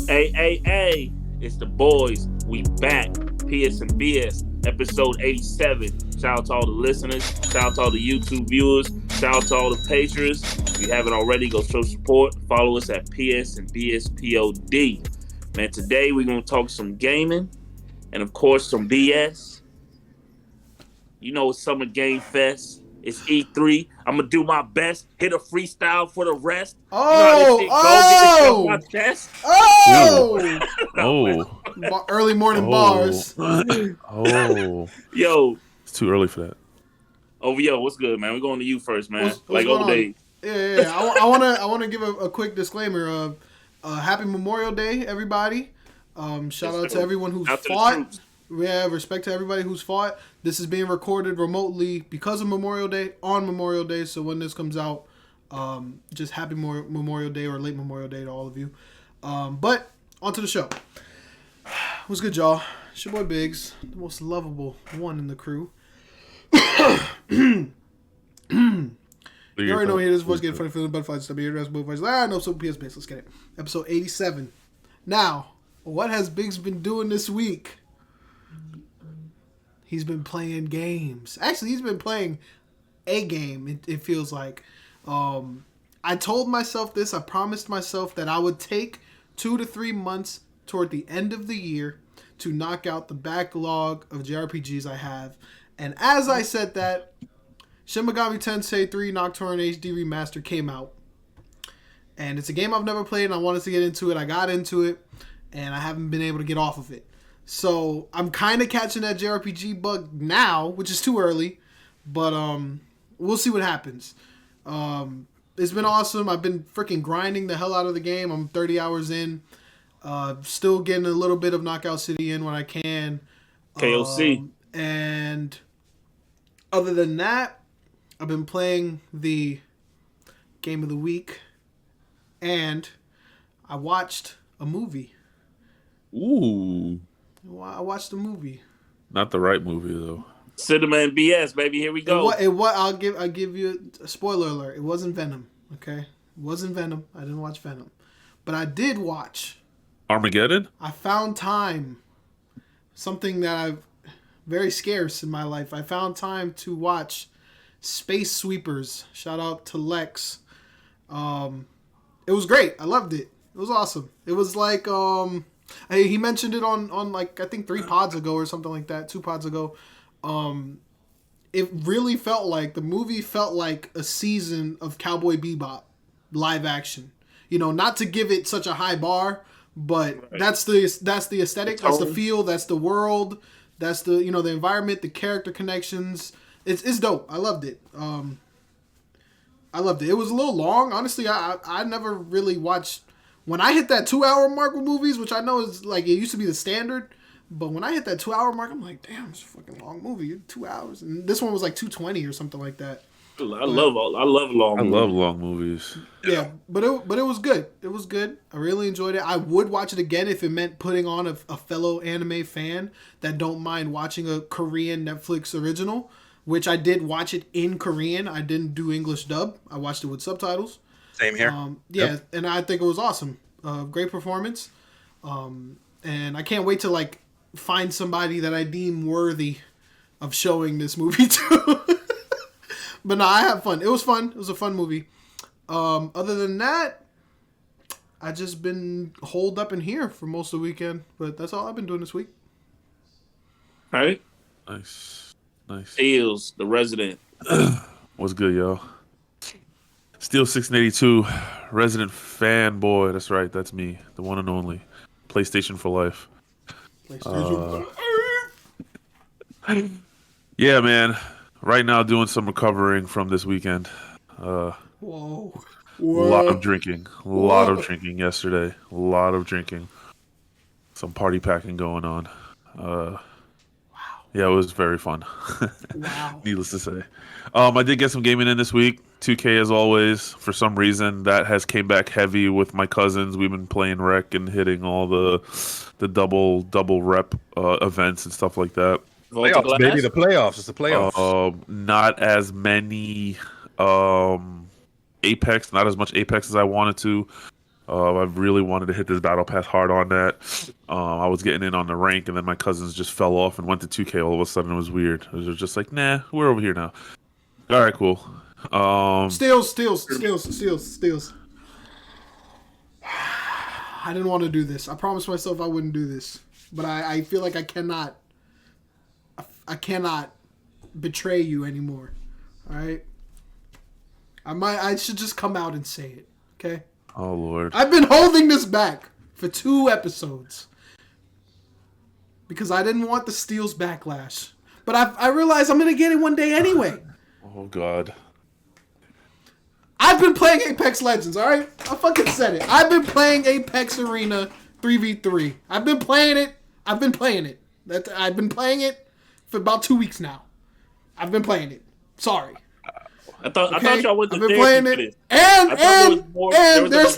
Hey, it's the boys. We back. PS and BS, episode 87. Shout out to all the listeners. Shout out to all the YouTube viewers. Shout out to all the patrons. If you haven't already, go show support. Follow us at PS and BSPOD. Man, today we're going to talk some gaming and, of course, some BS. You know, it's Summer Game Fest. It's E3. I'm going to do my best. Hit a freestyle for the rest. You know how this shit go. Get the shit off my chest. Early morning bars. Yo. It's too early for that. Yo, what's good, man? We're going to you first, man. What's old days. Yeah. I want to give a quick disclaimer. Happy Memorial Day, everybody. Shout out to everyone who's fought. Yeah, respect to everybody who's fought. This is being recorded remotely because of Memorial Day, on Memorial Day. So when this comes out, just happy Memorial Day or late Memorial Day to all of you. But on to the show. What's good, y'all? It's your boy Biggs, the most lovable one in the crew. You already know he his voice getting funny feeling butterflies, stubby eardrums, blue voice. No, so PS base. Let's get it. Episode 87. Now, what has Biggs been doing this week? He's been playing games. Actually, he's been playing a game, it feels like. I told myself this. I promised myself that I would take 2 to 3 months toward the end of the year to knock out the backlog of JRPGs I have. And as I said that, Shin Megami Tensei 3 Nocturne HD Remaster came out. And it's a game I've never played, and I wanted to get into it. I got into it, and I haven't been able to get off of it. So I'm kind of catching that JRPG bug now, which is too early, but we'll see what happens. It's been awesome. I've been freaking grinding the hell out of the game. I'm 30 hours in. Still getting a little bit of Knockout City in when I can. KOC. And other than that, I've been playing the Game of the Week, and I watched a movie. Ooh. I watched a movie. Not the right movie though. Cinema and BS, baby. Here we go. I'll give you a spoiler alert. It wasn't Venom. Okay, it wasn't Venom. I didn't watch Venom, but I did watch Armageddon. I found time. Something that I've very scarce in my life. I found time to watch Space Sweepers. Shout out to Lexx. It was great. I loved it. It was awesome. It was like he mentioned it on like I think 3 pods ago or something like that, 2 pods ago. It really felt like the movie felt like a season of Cowboy Bebop live action. You know, not to give it such a high bar, but right. That's the aesthetic, that's the feel, that's the world, that's the the environment, the character connections. It's dope. I loved it. I loved it. It was a little long, honestly. I never really watched. When I hit that 2-hour mark with movies, which I know is like it used to be the standard, but when I hit that 2-hour mark, I'm like, damn, it's a fucking long movie. 2 hours, and this one was like 2:20 or something like that. I love long movies. Yeah, but it was good. It was good. I really enjoyed it. I would watch it again if it meant putting on a fellow anime fan that don't mind watching a Korean Netflix original, which I did watch it in Korean. I didn't do English dub. I watched it with subtitles. Same here. Yep. And I think it was awesome. Great performance. And I can't wait to like find somebody that I deem worthy of showing this movie to. But no, I had fun. It was fun. It was a fun movie. Other than that, I just been holed up in here for most of the weekend. But that's all I've been doing this week. All right. Nice. Eels, the resident. What's good, y'all? Steel 682, resident fanboy. That's right. That's me, the one and only. PlayStation for life. Yeah, man. Right now, doing some recovering from this weekend. Whoa. A lot of drinking. A lot of drinking yesterday. A lot of drinking. Some party packing going on. Wow. Yeah, it was very fun. Wow. Needless to say. I did get some gaming in this week. 2K as always. For some reason, that has came back heavy with my cousins. We've been playing rec and hitting all the double rep events and stuff like that. Playoffs, baby. The playoffs. It's the playoffs. Not as many Apex. Not as much Apex as I wanted to. I really wanted to hit this battle pass hard on that. I was getting in on the rank, and then my cousins just fell off and went to 2K. All of a sudden, it was weird. It was just like, nah, we're over here now. All right, cool. Steals. I didn't want to do this. I promised myself I wouldn't do this, but I feel like I cannot betray you anymore. All right. I should just come out and say it. Okay. Oh Lord. I've been holding this back for 2 episodes because I didn't want the Steals backlash, but I realized I'm gonna get it one day anyway. Oh God. I've been playing Apex Legends, alright? I fucking said it. I've been playing Apex Arena 3v3. I've been playing it. I've been playing it for about 2 weeks now. I've been playing it. Sorry. I thought y'all went to I've been playing it. And there's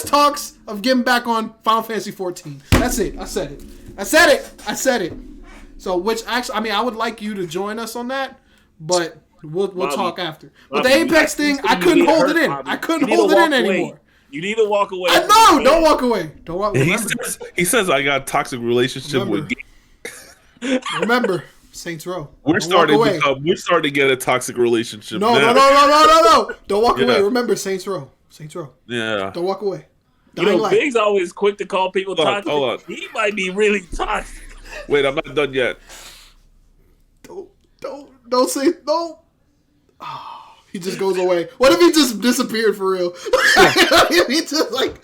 talks of getting back on Final Fantasy 14. That's it. I said it. So, which actually, I mean, I would like you to join us on that, but we'll talk after. But the Apex thing, I couldn't hold it in. I couldn't hold it in anymore. You need to walk away. No, don't walk away. Don't walk away. He says I got a toxic relationship with. Remember, Saints Row. We're starting to get a toxic relationship. No. Don't walk away. Remember, Saints Row. Yeah. Don't walk away. Big's always quick to call people toxic. Hold on. He might be really toxic. Wait, I'm not done yet. Don't say no. Oh, he just goes away. What if he just disappeared for real? He just like.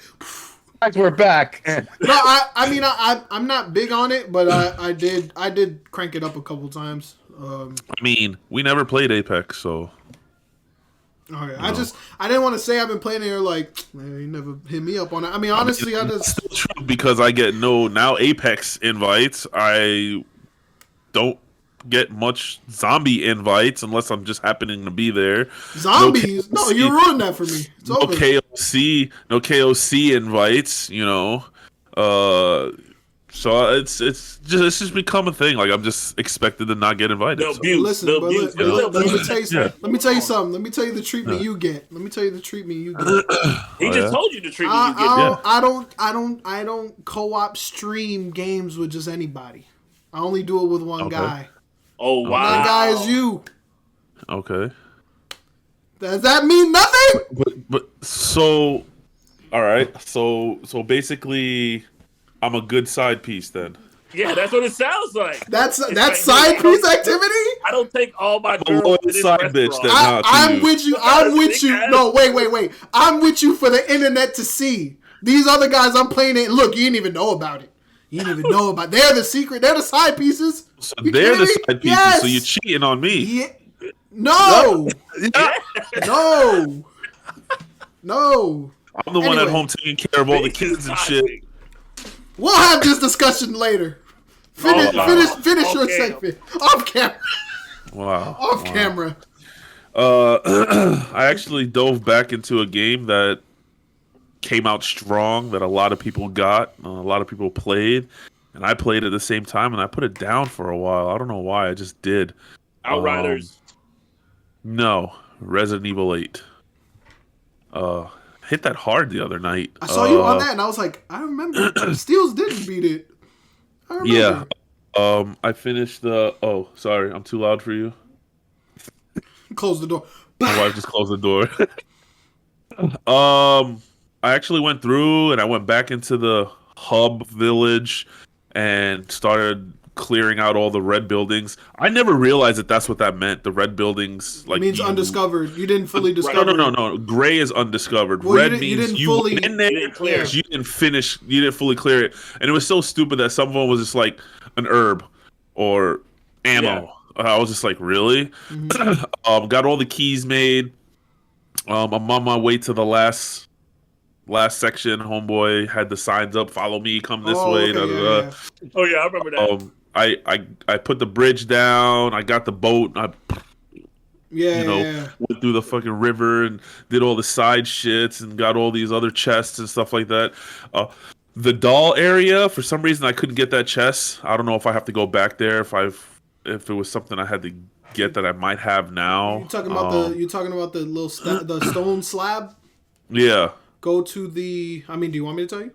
We're back. No, I mean I'm not big on it, but I did crank it up a couple times. I mean, we never played Apex, so. Okay, no. I didn't want to say I've been playing it. You're like, man, you never hit me up on it. I mean, honestly, I just still true because I get now Apex invites. I don't get much zombie invites unless I'm just happening to be there. Zombies? No, you ruined that for me. It's over. No KOC invites. So it's just become a thing. Like I'm just expected to not get invited. Let me tell you something. Let me tell you the treatment you get. He just told you the treatment you get. I don't co-op stream games with just anybody. I only do it with one guy. Oh wow! That guy is you. Okay. Does that mean nothing? But so, all right. So basically. I'm a good side piece then. Yeah, that's what it sounds like. That's side piece activity? I don't take all my girls to this side bitch. I'm with you. No, wait. I'm with you for the internet to see. These other guys I'm playing it. Look, you didn't even know about it. They're the secret. They're the side pieces. So they're the side pieces. Yes. So you're cheating on me. Yeah. No. No. I'm the one at home taking care of all the kids and shit. We'll have this discussion later. Finish your segment off camera. Wow. Off camera. I actually dove back into a game that came out strong that a lot of people got, a lot of people played, and I played at the same time, and I put it down for a while. I don't know why. I just did. Outriders. No, Resident Evil 8. Hit that hard the other night. I saw you on that, and I was like, I remember. Steels didn't beat it. I remember. Yeah. I finished the... Oh, sorry. I'm too loud for you. Close the door. My wife just closed the door. I actually went through, and I went back into the hub village and started clearing out all the red buildings. I never realized that that's what that meant. The red buildings, like, it means undiscovered. You didn't fully discover. No. Gray is undiscovered. Well, red means you went in there. You didn't finish. You didn't fully clear it, and it was so stupid that someone was just like an herb or ammo. Yeah. I was just like, really? Mm-hmm. Got all the keys made. I'm on my way to the last section. Homeboy had the signs up. Follow me. Come this way. Okay, yeah. Oh yeah, I remember that. I put the bridge down. I got the boat. Went through the fucking river and did all the side shits and got all these other chests and stuff like that. The doll area, for some reason, I couldn't get that chest. I don't know if I have to go back there. If it was something I had to get that I might have now. You talking about the little the stone slab? Yeah. go to the. I mean, do you want me to tell you?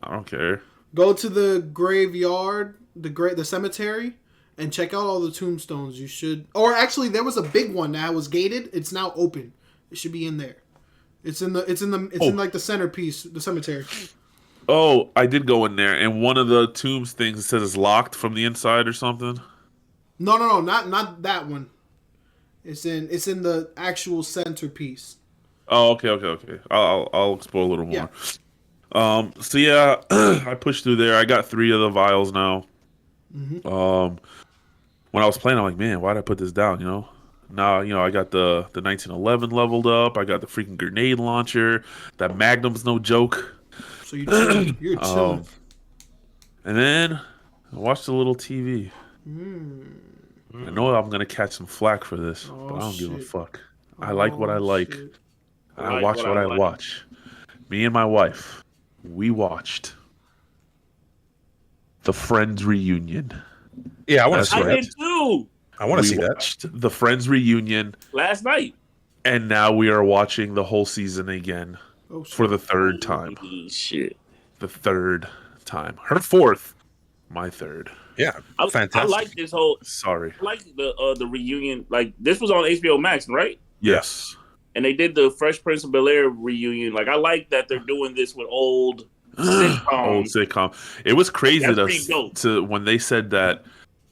I don't care. Go to the graveyard, the cemetery, and check out all the tombstones. You should. Or actually, there was a big one that was gated. It's now open. It should be in there. It's in like the centerpiece, the cemetery. Oh, I did go in there, and one of the tombs things says it's locked from the inside or something. No, not that one. It's in the actual centerpiece. Oh, okay. I'll explore a little more. Yeah. So yeah, I pushed through there. I got 3 of the vials now. Mm-hmm. When I was playing, I'm like, man, why did I put this down? Now I got the 1911 leveled up. I got the freaking grenade launcher. That Magnum's no joke. So you're chilling. And then I watched a little TV. I know I'm gonna catch some flack for this, but I don't give a fuck. I like what I like. I watch what I watch. Me and my wife, we watched the Friends reunion. Yeah, I want to see that. I did too. I want to see that. Watched the Friends reunion Last night. and now we are watching the whole season again for the 3rd time. Shit. The 3rd time. Her 4th, my 3rd. Yeah, fantastic. I like this whole. Sorry. I like the reunion. Like this was on HBO Max, right? Yes. And they did the Fresh Prince of Bel-Air reunion. Like I like that they're doing this with old sitcoms. Old sitcom. It was crazy That's to when they said that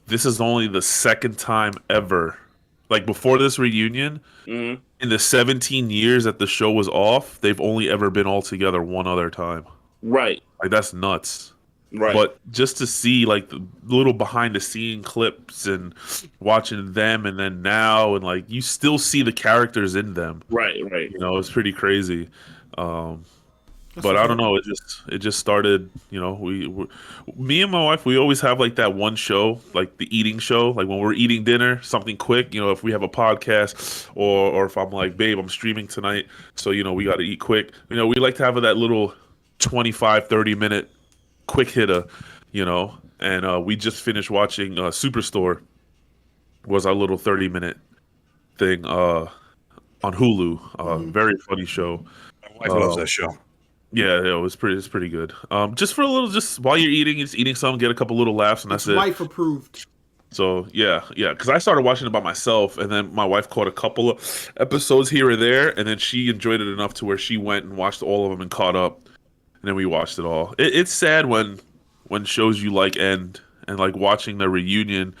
this is only the 2nd time ever. Like before this reunion, in the 17 years that the show was off, they've only ever been all together one other time. Right. Like that's nuts. Right. But just to see like the little behind the scene clips and watching them and then now and like you still see the characters in them. Right. It's pretty crazy. But I don't know. It just started. Me and my wife, we always have like that one show, like the eating show. Like when we're eating dinner, something quick. If we have a podcast or if I'm like, babe, I'm streaming tonight, so we got to eat quick. We like to have that little 25-30 minute quick hitter. And we just finished watching Superstore. Was our little 30-minute thing on Hulu. Very funny show. My wife loves that show. Yeah, it's pretty good. Just for a little, just while you're eating, just eating something, get a couple little laughs, and that's it. Wife approved. So yeah, because I started watching it by myself, and then my wife caught a couple of episodes here or there, and then she enjoyed it enough to where she went and watched all of them and caught up, and then we watched it all. It's sad when shows you like end, and like watching the reunion,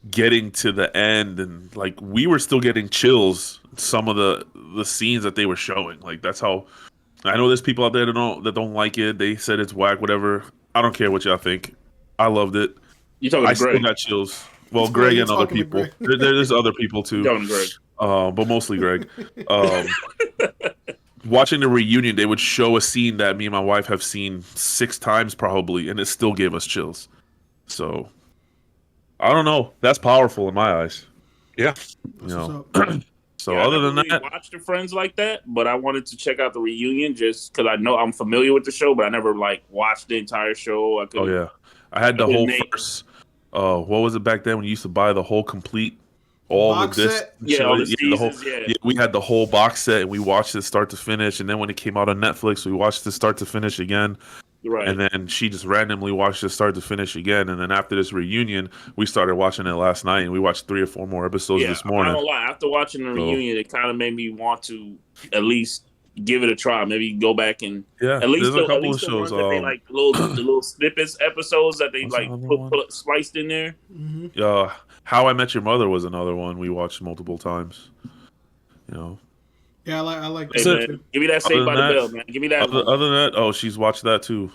getting to the end, and like we were still getting chills. Some of the scenes that they were showing, like that's how. I know there's people out there that don't like it. They said it's whack, whatever. I don't care what y'all think. I loved it. You talking I to Greg? Still got chills. Well, Greg and other people. There's other people too. Talking to Greg. But mostly Greg. Watching the reunion, they would show a scene that me and my wife have seen 6 times probably, and it still gave us chills. So I don't know. That's powerful in my eyes. Yeah. So other than that, I watched the Friends like that, but I wanted to check out the reunion just because I know I'm familiar with the show, but I never like watched the entire show. I had the whole first. What was it back then when you used to buy the whole complete, all box the discs? set? Yeah, all the seasons, we had the whole box set and we watched it start to finish. And then when it came out on Netflix, we watched it start to finish again. Right. And then she just randomly watched it start to finish again. And then after this reunion, we started watching it last night, and we watched 3 or 4 more episodes this morning. I'm not gonna lie. After watching the reunion, it kind of made me want to at least give it a try. Maybe go back and at least there's a couple of shows. That they like the little snippets episodes that they like put spliced in there. Mm-hmm. How I Met Your Mother was another one we watched multiple times. Yeah, I like hey, that. Man, give me that Saved by the Bell, man. Give me that. Other than that, she's watched that too.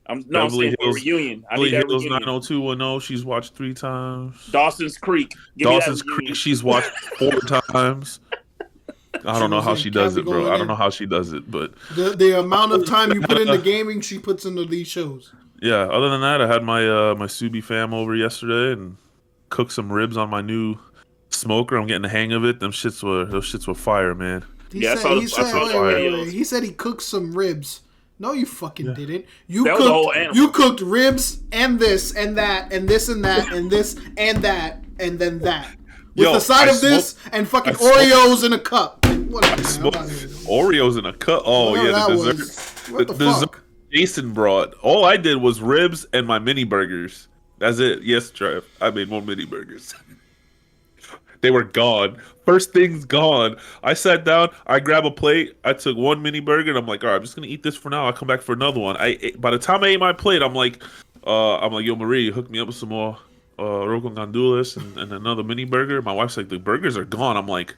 I'm saying for a reunion. I need that Hills reunion. 90210, she's watched 3 times. Dawson's Creek. Dawson's Creek, she's watched 4 times. I don't know how she does it, bro. I don't know how she does it, but the amount of time you put into gaming, she puts into these shows. Yeah. Other than that, I had my my Subi fam over yesterday and cooked some ribs on my new smoker. I'm getting the hang of it. Those shits were fire, man. He said he cooked some ribs. No, you fucking didn't. You cooked ribs and this and that and this and that and this and that and then that. With the side of this and fucking Oreos in a cup. Whatever, I man, smoked I'm not here. Oreos in a cup. Oh Whatever yeah, the that dessert. was. What the dessert fuck? Jason brought. All I did was ribs and my mini burgers. That's it. Yes, Trav. I made more mini burgers. They were gone. First thing's gone. I sat down. I grabbed a plate. I took one mini burger, and I'm like, all right, I'm just gonna eat this for now. I'll come back for another one. By the time I ate my plate, I'm like, yo, Marie, hook me up with some more Roco Gandulas and another mini burger. My wife's like, the burgers are gone. I'm like,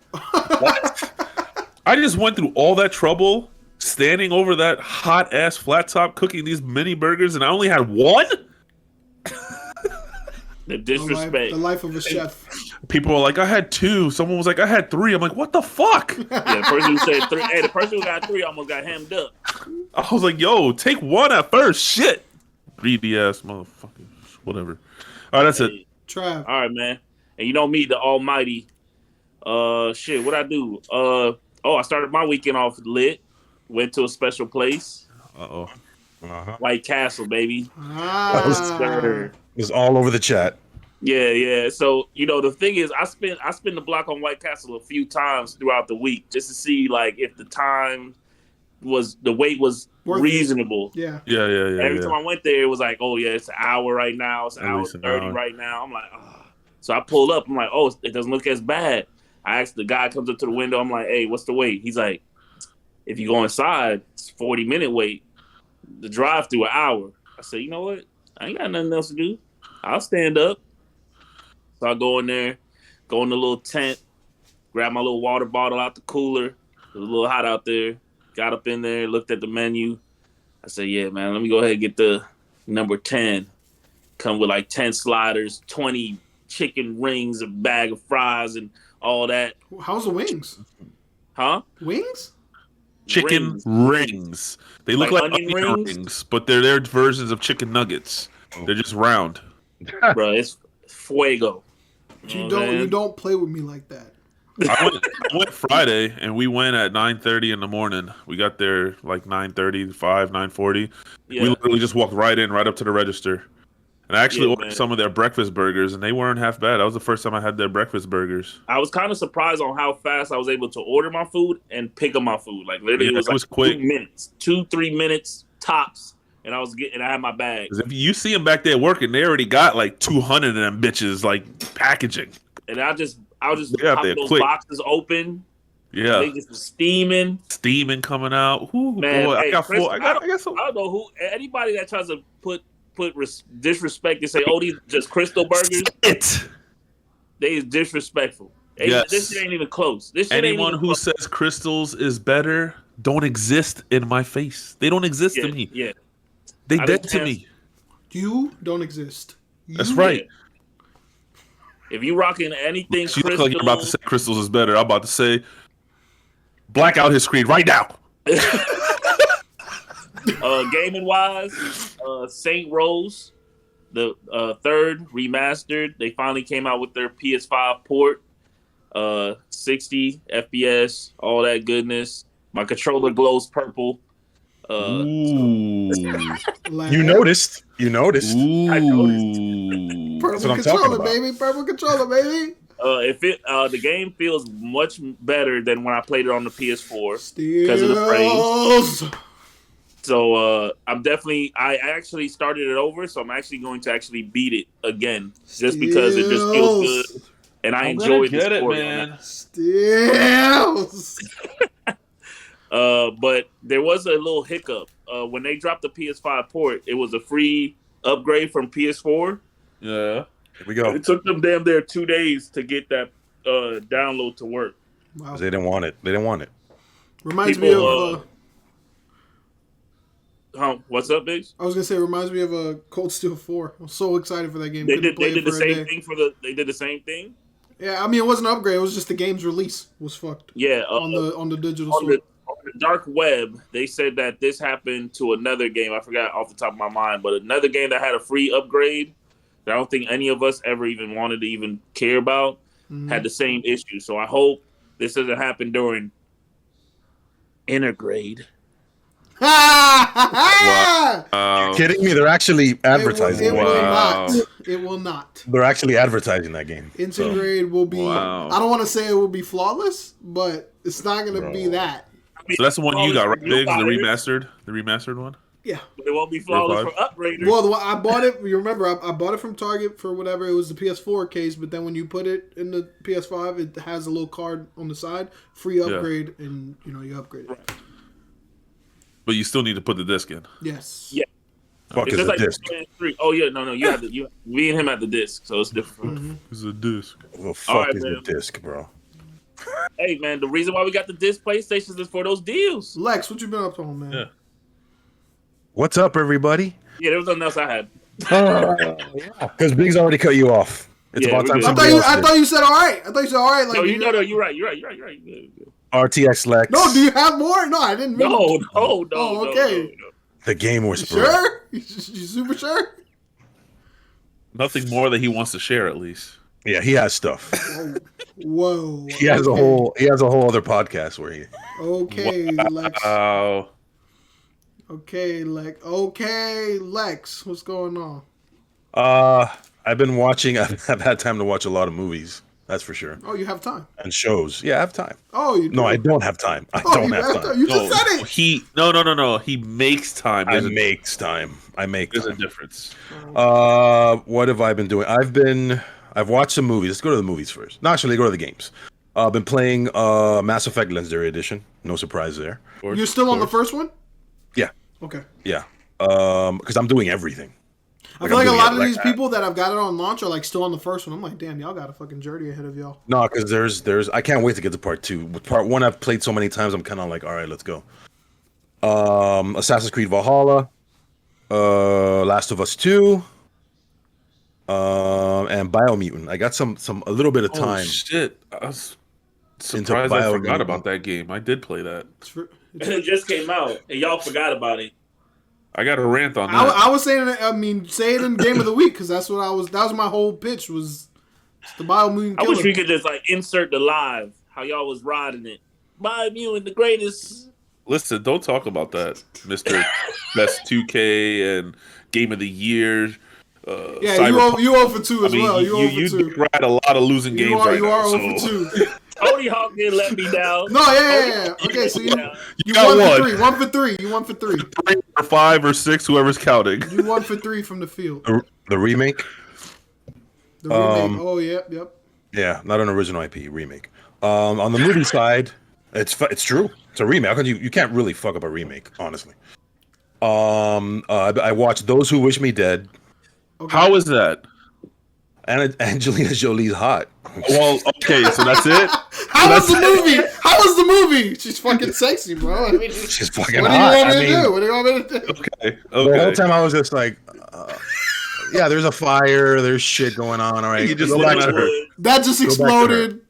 what? I just went through all that trouble standing over that hot ass flat top cooking these mini burgers, and I only had one. The disrespect. The life of a chef. People were like, I had two. Someone was like, I had three. I'm like, what the fuck? Yeah, the person who said three. Hey, the person who got three almost got hemmed up. I was like, yo, take one at first. Shit. Greedy ass motherfucker. Whatever. All right, that's it. Trav. All right, man. And you know me, the almighty. Shit, what I do? I started my weekend off lit. Went to a special place. Uh-oh. White Castle, baby. Ah. It was all over the chat. Yeah. So, the thing is, I spent the block on White Castle a few times throughout the week just to see like if the wait was reasonable. Yeah. Yeah. Every time I went there, it was like, oh yeah, it's an hour right now. It's an hour 30 right now. I'm like, oh. So I pulled up. I'm like, oh, it doesn't look as bad. I asked the guy comes up to the window. I'm like, hey, what's the wait? He's like, if you go inside, it's 40-minute wait. The drive through an hour. I said, you know what? I ain't got nothing else to do. I'll stand up. So I go in there, go in the little tent, grab my little water bottle out the cooler. It was a little hot out there. Got up in there, looked at the menu. I said, yeah, man, let me go ahead and get the number 10. Come with like 10 sliders, 20 chicken rings, a bag of fries, and all that. How's the wings? Huh? Wings? Chicken rings. They look like onion rings, but they're their versions of chicken nuggets. They're just round. Bro, it's fuego. You don't play with me like that. I went Friday, and we went at 9:30 in the morning. We got there like 9:35, 9:40. Yeah. We literally just walked right up to the register. And I actually ordered some of their breakfast burgers, and they weren't half bad. That was the first time I had their breakfast burgers. I was kind of surprised on how fast I was able to order my food and pick up my food. Like literally, it was quick. 2 minutes, 2-3 minutes tops, and I had my bag. If you see them back there working, they already got like 200 of them bitches like packaging. And I'll just pop those quick. boxes open. Yeah, they just steaming coming out. Ooh, man, boy, hey, I got Chris, four. I got some. I don't know who anybody that tries to put disrespect and say, "Oh, these just Crystal burgers." They is disrespectful. Yes. This shit ain't even close. Anyone who says Crystals is better don't exist in my face. They don't exist to me. Yeah, they dead to me. You don't exist. That's right. If you rocking anything, you look like you're about to say Crystals is better. I'm about to say, black out his screen right now. Gaming wise, Saint Rose, the third remastered. They finally came out with their PS5 port, 60 FPS, all that goodness. My controller glows purple. Ooh. You noticed. Ooh. I noticed. Purple controller, baby. Purple controller, baby. The game feels much better than when I played it on the PS4 because of the frames. So I actually started it over, so I'm actually going to actually beat it again, just because it just feels good, and I enjoy the story, man. Steals. But there was a little hiccup when they dropped the PS5 port. It was a free upgrade from PS4. Yeah, here we go. It took them damn 2 days to get that download to work. Wow. They didn't want it. Reminds me of. What's up, Biggs? I was gonna say, it reminds me of Cold Steel 4. I'm so excited for that game. They did the same thing They did the same thing. Yeah, I mean, it wasn't an upgrade. It was just the game's release was fucked. Yeah, on the digital store. On the dark web, they said that this happened to another game. I forgot off the top of my mind, but another game that had a free upgrade that I don't think any of us ever even wanted to even care about had the same issue. So I hope this doesn't happen during Intergrade. Wow. kidding me? They're actually advertising. It will Wow. not. It will not. They're actually advertising that game. Integrate will be. Wow. I don't want to say it will be flawless, but it's not going to be that. So that's the one you got, right, New Biggs? The fighters, remastered one? Yeah. It won't be flawless for Real upgraders. Well, I bought it. You remember, I bought it from Target for whatever. It was the PS4 case, but then when you put it in the PS5, it has a little card on the side, free upgrade, and you upgrade it. Right. But you still need to put the disc in. Yes. Yeah. Fuck It's is just a like disc. PS3. Oh yeah, no, you have to. Me and him at the disc, so it's different. Mm-hmm. It's a disc. The fuck Alright, is man. a disc, bro? Hey man, the reason why we got the disc PlayStations is for those deals. Lex, what you been up to, man? Yeah. What's up, everybody? Yeah, there was nothing else I had. Because Biggs already cut you off. It's Yeah, about we time good. somebody else I did. thought you said all right. I thought you said all right. Like No, you're right. You're right. Good. RTX Lex. No, do you have more? No, I didn't. Mean No. Oh, okay. No. The game You whisperer. sure? You super sure? Nothing more that he wants to share, at least. Yeah, he has stuff. Whoa. He has a whole. He has a whole other podcast where he. Okay, Lex. Wow. Okay, Lex. Okay, Lex. What's going on? I've been watching. I've had time to watch a lot of movies. That's for sure. Oh, you have time. And shows. Yeah, I have time. Oh, you do. No, I don't have time. I Oh, don't you have time. You just said it. No. He makes time. I makes time. I make There's a time. difference. What have I been doing? I've watched some movies. Let's go to the movies first. No, actually, go to the games. I've been playing Mass Effect Legendary Edition. No surprise there. You're still on the first one? Yeah, Okay. yeah. Because I'm doing everything. I feel like a I'm lot doing of it these like people that have got it on launch are like still on the first one. I'm like, damn, y'all got a fucking journey ahead of y'all. No, because there's. I can't wait to get to part 2. With part 1, I've played so many times. I'm kind of like, all right, let's go. Assassin's Creed Valhalla, Last of Us 2, and Biomutant. I got a little bit of time. Oh, shit. I was surprised I forgot about that game. I did play that. It just came out, and y'all forgot about it. I got a rant on that. I was saying, say it in Game of the Week because that's what that was my whole pitch was the Biomutant I killer. wish we could just like insert the live how y'all was riding it. Biomutant, the greatest. Listen, don't talk about that, Mr. Best 2K and Game of the Year. Yeah, Cyberpunk. you 0 for 2 as I mean, well. You 0 you for 2. did ride a lot of losing games right you now. are So. 0 for 2. Tony Hawk didn't let me down. No, yeah. Okay, so you got 1 for one. 3. 1 for 3. You 1 for 3. 3 or 5 or 6, whoever's counting. You 1 for 3 from the field. The remake. The remake. Oh, yep. Yeah, not an original IP remake. On the movie side, it's true. It's a remake. How can you can't really fuck up a remake, honestly. I watched Those Who Wish Me Dead. Okay. How is that? And Angelina Jolie's hot. Well, okay, so that's it. How was the movie? How was the movie? She's fucking sexy, bro. I mean, She's fucking what do you hot. want me to do? What do you want me to do? Okay. The whole time I was just like, yeah, there's a fire, there's shit going on. All right, You just go look back at to her. her. That just exploded.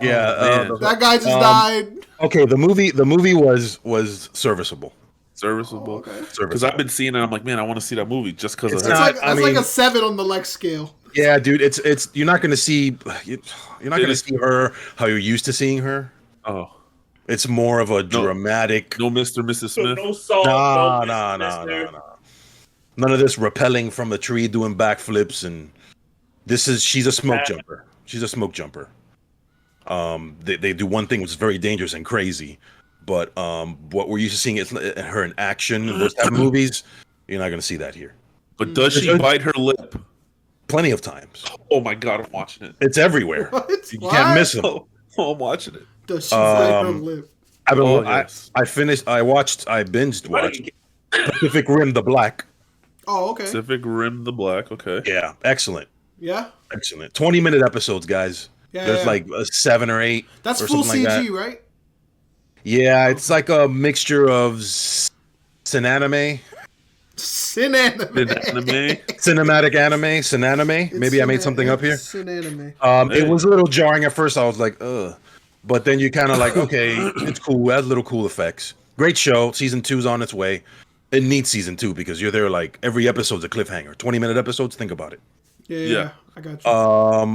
Yeah, man. That guy just died. okay. The movie was serviceable. Serviceable. Okay. Because I've been seeing it, I'm like, man, I want to see that movie just because of It's her. not- That's like a 7 on the Lex scale. Yeah, dude, it's you're not gonna see her how you're used to seeing her. Oh, It's more of a dramatic. no, Mr. and Mrs. Smith. No salt. Nah. Mister. None of this rappelling from the tree, doing backflips, and she's a smoke jumper. She's a smoke jumper. They do one thing which is very dangerous and crazy, but what we're used to seeing is her in action. Those type of movies, you're not gonna see that here. But does she bite her lip? Plenty of times. Oh my god, I'm watching it. It's everywhere. What? You can't miss them. Oh, I'm watching it. Does she bite her lip? Yes. I binged watched Pacific Rim: The Black. Oh, okay. Pacific Rim: The Black. Okay. Yeah, excellent. Yeah? 20-minute episodes, guys. Yeah, There's yeah. like 7 or 8. That's or full something like CG, that. right? Yeah, it's like a mixture of cinematic anime. Maybe I made something up here. Cinanime. It was a little jarring at first. I was like, ugh. But then you kind of like, okay, it's cool. It has little cool effects. Great show. Season 2's on its way. It needs season 2 because you're there like every episode's a cliffhanger. 20-minute episodes. Think about it. Yeah, I got you.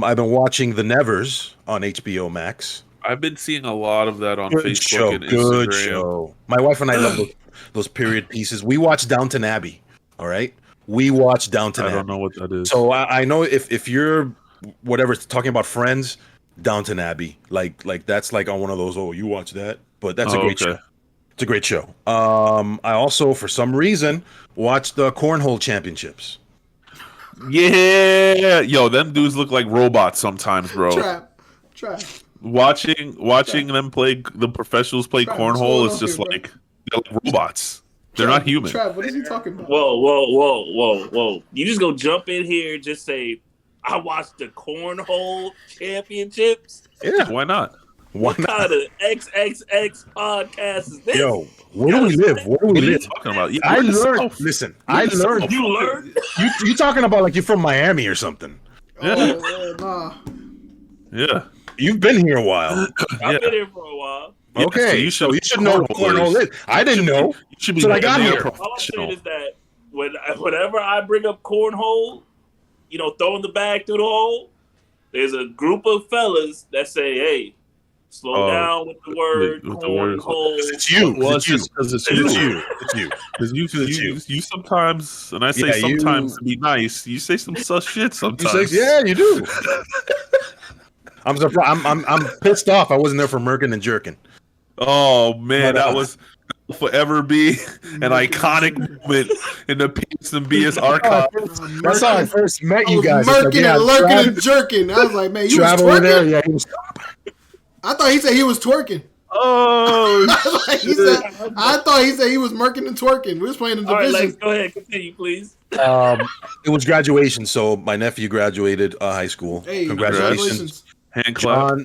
I've been watching The Nevers on HBO Max. I've been seeing a lot of that on Good Facebook show. and Instagram. Good show. My wife and I love those period pieces. We watched Downton Abbey All right, we watch Downton I Abbey. don't know what that is. So I know if you're whatever talking about Friends, Downton Abbey, like that's like on one of those. Oh, you watch that, but that's a great show. It's a great show. I also, for some reason, watched the Cornhole Championships. Yeah, yo, them dudes look like robots sometimes, bro. Trav. Watching them play the professionals play Trav, what's cornhole going is on just here, bro? like they're like robots. They're not human. Trav, what is he talking about? Whoa. You just go jump in here and just say, I watched the Cornhole Championships? Yeah, Why not? What kind of XXX podcast is this? Yo, where do we live? Where do we What are you live? talking about? Yeah, I we're in the learned. South. Listen, We're I in the learned. South. You learned? You talking about like you're from Miami or something? Nah. Yeah. You've been here a while. I've been here for a while. Yeah, Okay, so you should know what cornhole is. I didn't know. You should be So I got damn here. near All I'm saying professional. is that whenever I bring up cornhole, throwing the bag through the hole, there's a group of fellas that say, hey, slow down with the word cornhole. It's you. Well, It's you. because it's It's you. you. It's you. Because you sometimes, and I say Yeah, sometimes to be nice, you say some sus shit You sometimes. say, yeah, you do. I'm surprised. I'm pissed off. I wasn't there for Merkin and Jerkin. Oh man, But, that was forever be an iconic moment in the PS&BS archive. That's how I first met I you was guys. It's like, murking yeah, and lurking Trav- and jerking. I was like, man, you was Trav over there. twerking? Yeah, he was. I thought he said he was twerking. Oh, I thought he said he was murking and twerking. We was playing the All right, division. Lex, go ahead. Continue, please. It was graduation, so my nephew graduated high school. Hey, Congratulations, hand clap.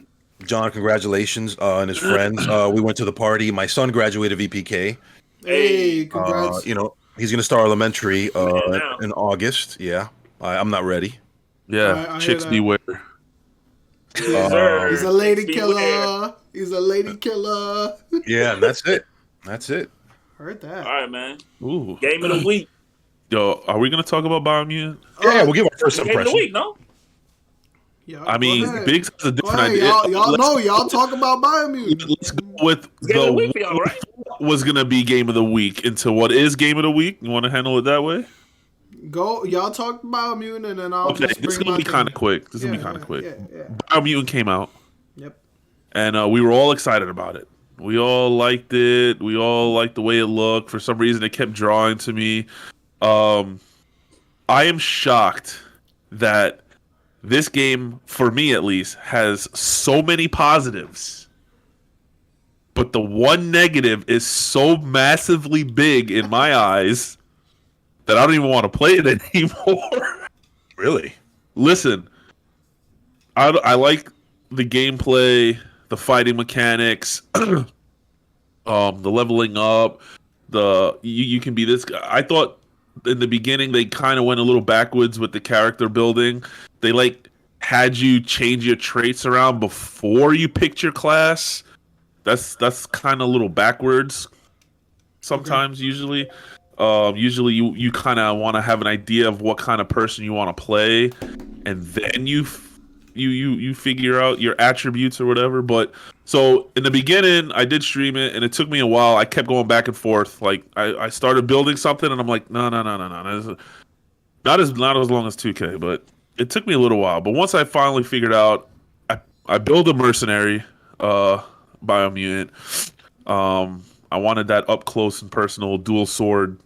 John. Congratulations, and his friends. We went to the party. My son graduated VPK. Hey, congrats. He's gonna start elementary now. in August. Yeah, I'm not ready. Yeah, I hear chicks that. beware. Yes, sir. He's a lady Beware. killer. He's a lady killer. Yeah, and that's it. That's it. Heard that. All right, man. Ooh, Game of the week. yo, are we gonna talk about Biomutant? Yeah, we'll give our first Game of the impression. week, no? Yeah, I mean, go ahead. Biggs has a Go different ahead, idea. y'all know. Y'all talk about Biomutant. Let's go with Game of the week for y'all, right? was gonna be game of the week into what is game of the week. You want to handle it that way? Go, y'all talk Biomutant, and then I'll Okay, just this is bring gonna my be thing. kind of quick. This is gonna be kind of quick. Biomutant came out, Yep. and we were all excited about it. We all liked it. We all liked the way it looked. For some reason, it kept drawing to me. I am shocked that this game, for me at least, has so many positives, but the one negative is so massively big in my eyes that I don't even want to play it anymore. Really? Listen, I like the gameplay, the fighting mechanics, the leveling up, you can be this guy. I thought in the beginning they kind of went a little backwards with the character building. They had you change your traits around before you picked your class. That's kind of a little backwards sometimes. Usually you kind of want to have an idea of what kind of person you want to play, and then you figure out your attributes or whatever. But so in the beginning, I did stream it, and it took me a while. I kept going back and forth. Like I started building something, and I'm like, no. Not as long as 2K, but it took me a little while. But once I finally figured out, I build a mercenary, Biomutant. I wanted that up close and personal dual sword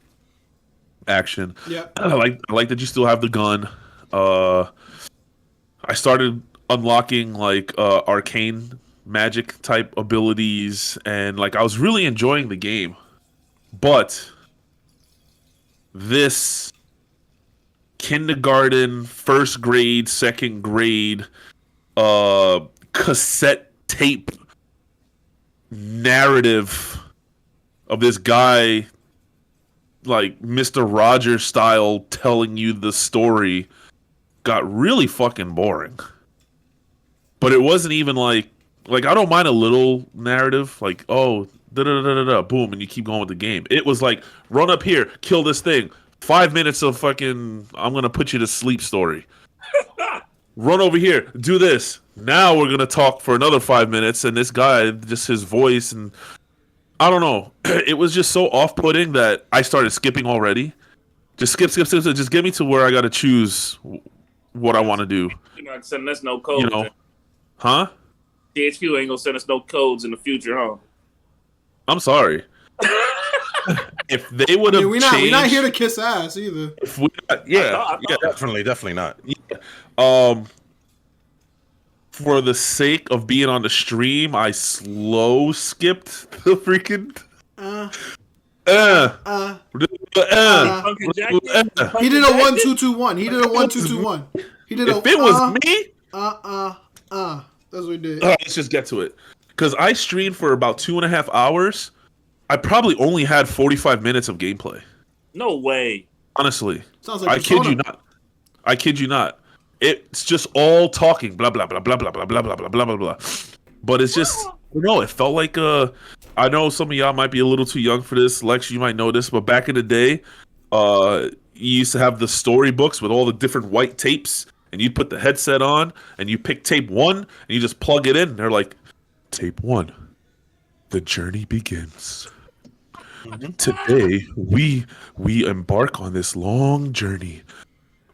action. Yeah. I like that you still have the gun. I started unlocking arcane magic type abilities, and I was really enjoying the game. But this kindergarten, first grade, second grade cassette tape narrative of this guy Mr. Rogers style telling you the story got really fucking boring. But it wasn't even I don't mind a little narrative, oh, da-da-da-da-da, boom, and you keep going with the game. It was run up here, kill this thing, 5 minutes of fucking I'm gonna put you to sleep story. Run over here, do this. Now we're gonna talk for another 5 minutes, and this guy, just his voice, and I don't know. It was just so off-putting that I started skipping already. Just skip. Just get me to where I got to choose what I want to do. You're not sending us no codes. You know, huh? THQ ain't gonna send us no codes in the future, huh? I'm sorry. If they would have, we're not here to kiss ass either. If we, yeah, definitely not. Yeah. For the sake of being on the stream, I slow skipped the freaking. He did a 1-2-2-1. He did a 1-2-2-1. He did a. If it was me, that's what he did. Let's just get to it. Because I streamed for about 2.5 hours. I probably only had 45 minutes of gameplay. No way. Honestly, sounds like I kid you not. I kid you not. It's just all talking, blah blah blah blah blah blah blah blah blah blah blah blah. But it's just, it felt like I know some of y'all might be a little too young for this. Lex, you might know this, but back in the day, you used to have the storybooks with all the different white tapes, and you'd put the headset on, and you pick tape 1, and you just plug it in. And they're like, tape 1, the journey begins. Today, we embark on this long journey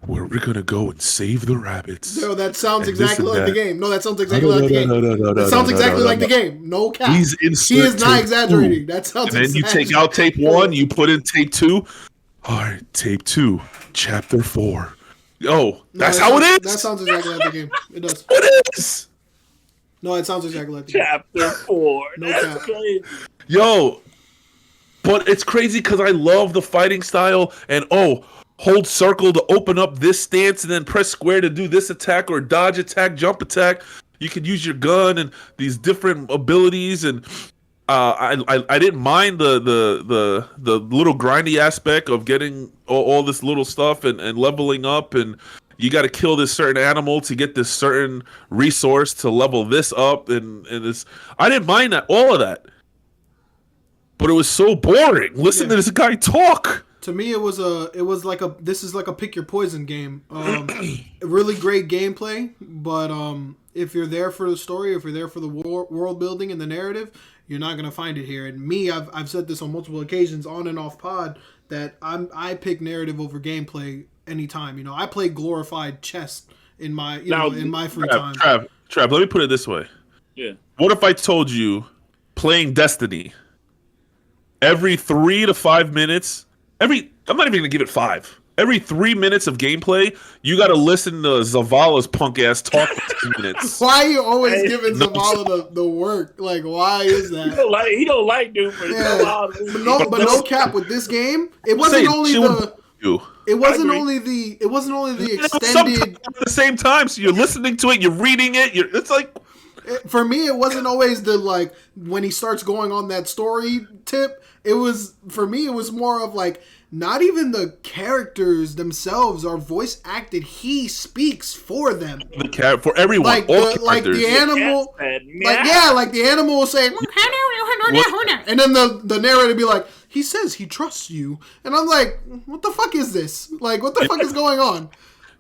where we're gonna go and save the rabbits. No, that sounds exactly like the game. No, that sounds exactly like the game. No, that sounds exactly like the game. No cap. He is not exaggerating. That sounds. And then you take out tape 1, you put in tape 2. All right, tape 2, chapter 4. Oh, that's how it is. That sounds exactly like the game. It does. It is. No, it sounds exactly like the game. Chapter 4. No That's cap. crazy. Yo, but it's crazy because I love the fighting style and hold circle to open up this stance and then press square to do this attack or dodge attack, jump attack. You can use your gun and these different abilities, and I didn't mind the little grindy aspect of getting all this little stuff and leveling up, and you got to kill this certain animal to get this certain resource to level this up, and it's, I didn't mind all of that, but it was so boring. Listen to this guy talk. To me, this is like a pick your poison game. Really great gameplay, but if you're there for the story, if you're there for the world building and the narrative, you're not gonna find it here. And me, I've said this on multiple occasions, on and off pod, that I pick narrative over gameplay anytime. I play glorified chess in my in my free time. Trav, let me put it this way. Yeah. What if I told you playing Destiny every 3 to 5 minutes? I'm not even gonna give it 5. Every 3 minutes of gameplay, you gotta listen to Zavala's punk ass talk for 2 minutes. Why are you always giving Zavala the work? Like, why is that? He don't like dude for but no cap with this game. It wasn't only the extended. At the same time, so you're listening to it, you're reading it. It's like. For me, it wasn't always the, like, when he starts going on that story tip. It was more of like, not even the characters themselves are voice acted. He speaks for them. For everyone, like the animal, like the animal will say, and then the narrator be like, he says he trusts you, and I'm like, what the fuck is this? Like, what the fuck is going on?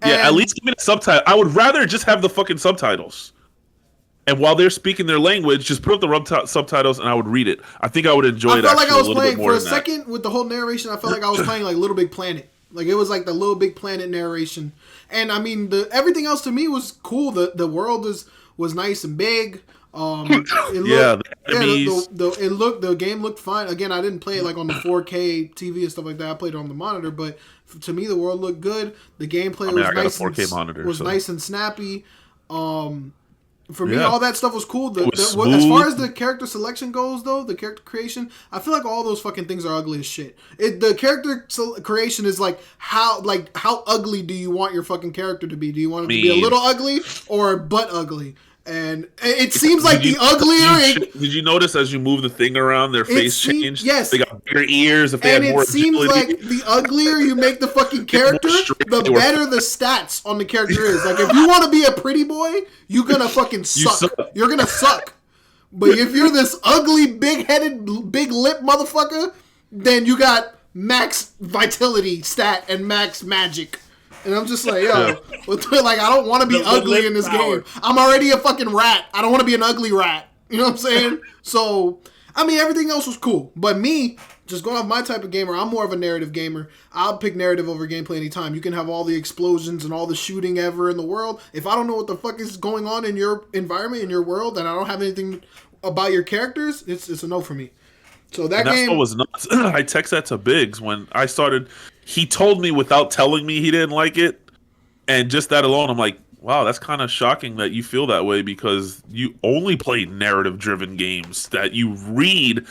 Yeah, at least give me the subtitle. I would rather just have the fucking subtitles. And while they're speaking their language, just put up the subtitles and I would read it. I think I would enjoy it. I felt like I was playing for a second with the whole narration. I felt like I was playing like Little Big Planet. Like, it was like the Little Big Planet narration. And I mean, everything else to me was cool. The world was nice and big. The game looked fine. Again, I didn't play it like on the 4K TV and stuff like that. I played it on the monitor, but to me, the world looked good. The gameplay was nice and snappy. For me, all that stuff was cool. As far as the character selection goes, though, the character creation, I feel like all those fucking things are ugly as shit. The character creation is like how ugly do you want your fucking character to be? Do you want him to be a little ugly or butt ugly? And it seems like the uglier. Did you notice as you move the thing around, their face changed? Yes, they got bigger ears. If they had more agility. Seems like the uglier you make the fucking character, the better the stats on the character is. Like, if you want to be a pretty boy, you're gonna fucking suck. You're gonna suck. But if you're this ugly, big-headed, big-lip motherfucker, then you got max vitality stat and max magic. And I'm just like, I don't want to be ugly in this game. I'm already a fucking rat. I don't want to be an ugly rat. You know what I'm saying? So, I mean, everything else was cool. But me, just going off my type of gamer, I'm more of a narrative gamer. I'll pick narrative over gameplay anytime. You can have all the explosions and all the shooting ever in the world. If I don't know what the fuck is going on in your environment, in your world, and I don't have anything about your characters, it's a no for me. So that that's game what was nuts. I texted that to Biggs when I started. He told me without telling me he didn't like it, and just that alone, I'm like, wow, that's kind of shocking that you feel that way because you only play narrative-driven games that you read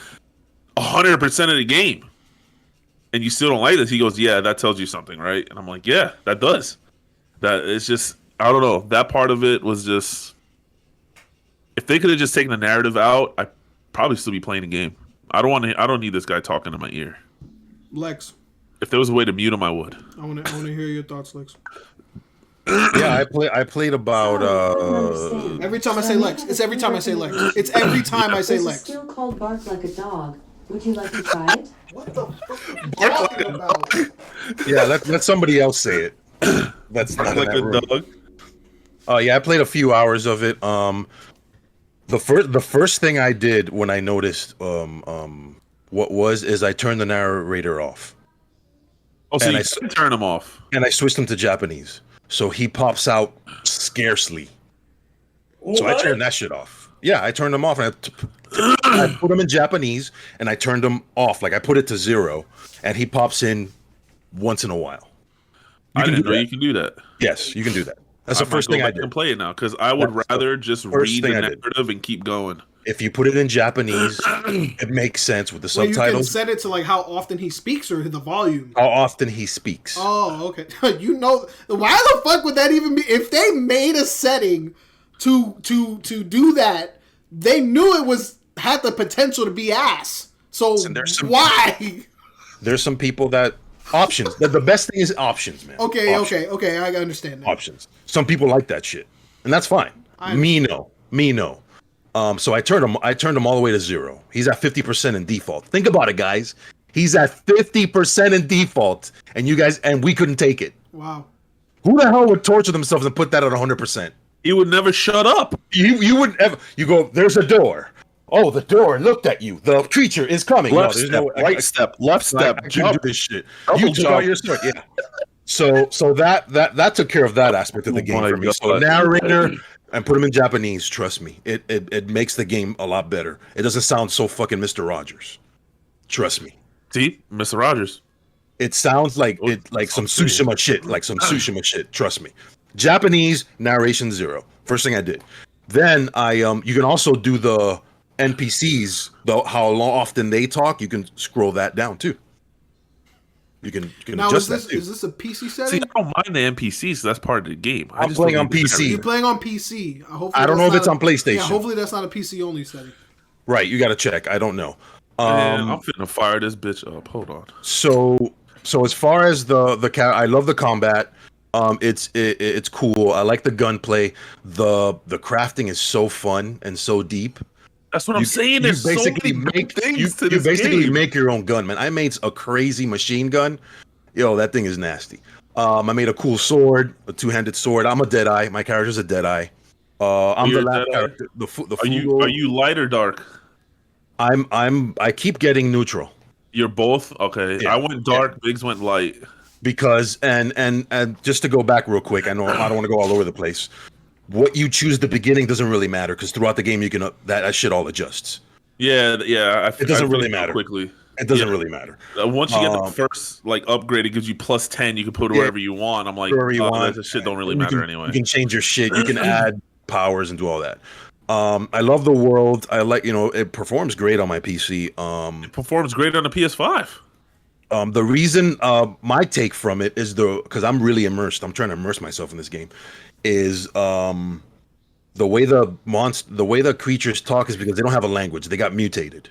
100% of the game, and you still don't like this. He goes, yeah, that tells you something, right? And I'm like, yeah, that does. That it's just, I don't know. That part of it was just, if they could have just taken the narrative out, I'd probably still be playing the game. I don't need this guy talking in my ear. Lex. If there was a way to mute him, I would. I want to hear your thoughts, Lex. Yeah, I played about Every time I say Lex, it's every time I say Lex. It's every time I say There's a Lex. skill called Bark Like a Dog. Would you like to try it? What the fuck are you talking about? yeah, let somebody else say it. That's not Like in a that room. dog. Yeah, I played a few hours of it. The first thing I did when I noticed is I turned the narrator off. Oh, so And you I can turn him off. and I switched him to Japanese. So he pops out scarcely. So I turned that shit off. Yeah, I turned him off and I put him in Japanese and I turned him off. Like I put it to 0 and he pops in once in a while. I didn't know that. you can do that. Yes, you can do that. That's the might first go thing I back did. and play it now because I would That's the rather just first read the thing I did. narrative and keep going. If you put it in Japanese, it makes sense with the Well, you can subtitles. set it to like how often he speaks or the volume. How often he speaks. Oh, okay. You know, why the fuck would that even be? If they made a setting to do that, they knew it had the potential to be ass. So Listen, why? There's some people that options. The best thing is options, man. Okay, Options. okay. I understand that. Options. Some people like that shit, and that's fine. Me no. So I turned him all the way to 0. He's at 50% in default. Think about it, guys. He's at 50% in default, and we couldn't take it. Wow. Who the hell would torture themselves and put that at 100%? He would never shut up. You wouldn't ever. You go, there's a door. Oh, the door looked at you. The creature is coming. Left there's step, right step, left step, I couldn't jump. do this shit. Double You took jump. out your sword, yeah. So that took care of that aspect of the game my for me. God. So narrator and put him in Japanese. Trust me, it makes the game a lot better. It doesn't sound so fucking Mr. Rogers. Trust me. See, Mr. Rogers. It sounds like some Tsushima shit. Trust me. Japanese narration 0. First thing I did. Then you can also do the NPCs, how often they talk. You can scroll that down too. You can Now, adjust that too. is this a PC See, setting? I don't mind the NPCs. That's part of the game. I'm playing on don't need the PC. You're playing on PC. Hopefully I don't know that's if it's not on PlayStation. Yeah, hopefully that's not a PC only setting. Right, you got to check. I don't know. Man, I'm finna fire this bitch up. Hold on. So as far as the I love the combat. It's cool. I like the gunplay. The crafting is so fun and so deep. That's what I'm saying. There's so many good things to you this basically game. make your own gun, man. I made a crazy machine gun. Yo, that thing is nasty. I made a cool sword, a 2-handed sword. I'm a Deadeye. My character's a Deadeye. I'm You're the a last Deadeye? character. The Are you light or dark? I keep getting neutral You're both okay. Yeah, I went dark. Biggs went light. because and just to go back real quick. I know I don't want to go all over the place. What you choose at the beginning doesn't really matter because throughout the game you can that shit all adjusts. Yeah. It doesn't really figured out matter. quickly. It doesn't really matter. Once you get the first upgrade, it gives you +10. You can put it wherever you want. I'm like, Wherever you want. that shit don't really You matter can- anyway. You can change your shit. You can add powers and do all that. I love the world. I like it performs great on my PC. It performs great on the PS5. The reason my take from it is because I'm really immersed. I'm trying to immerse myself in this game. Is the way the creatures talk is because they don't have a language. They got mutated.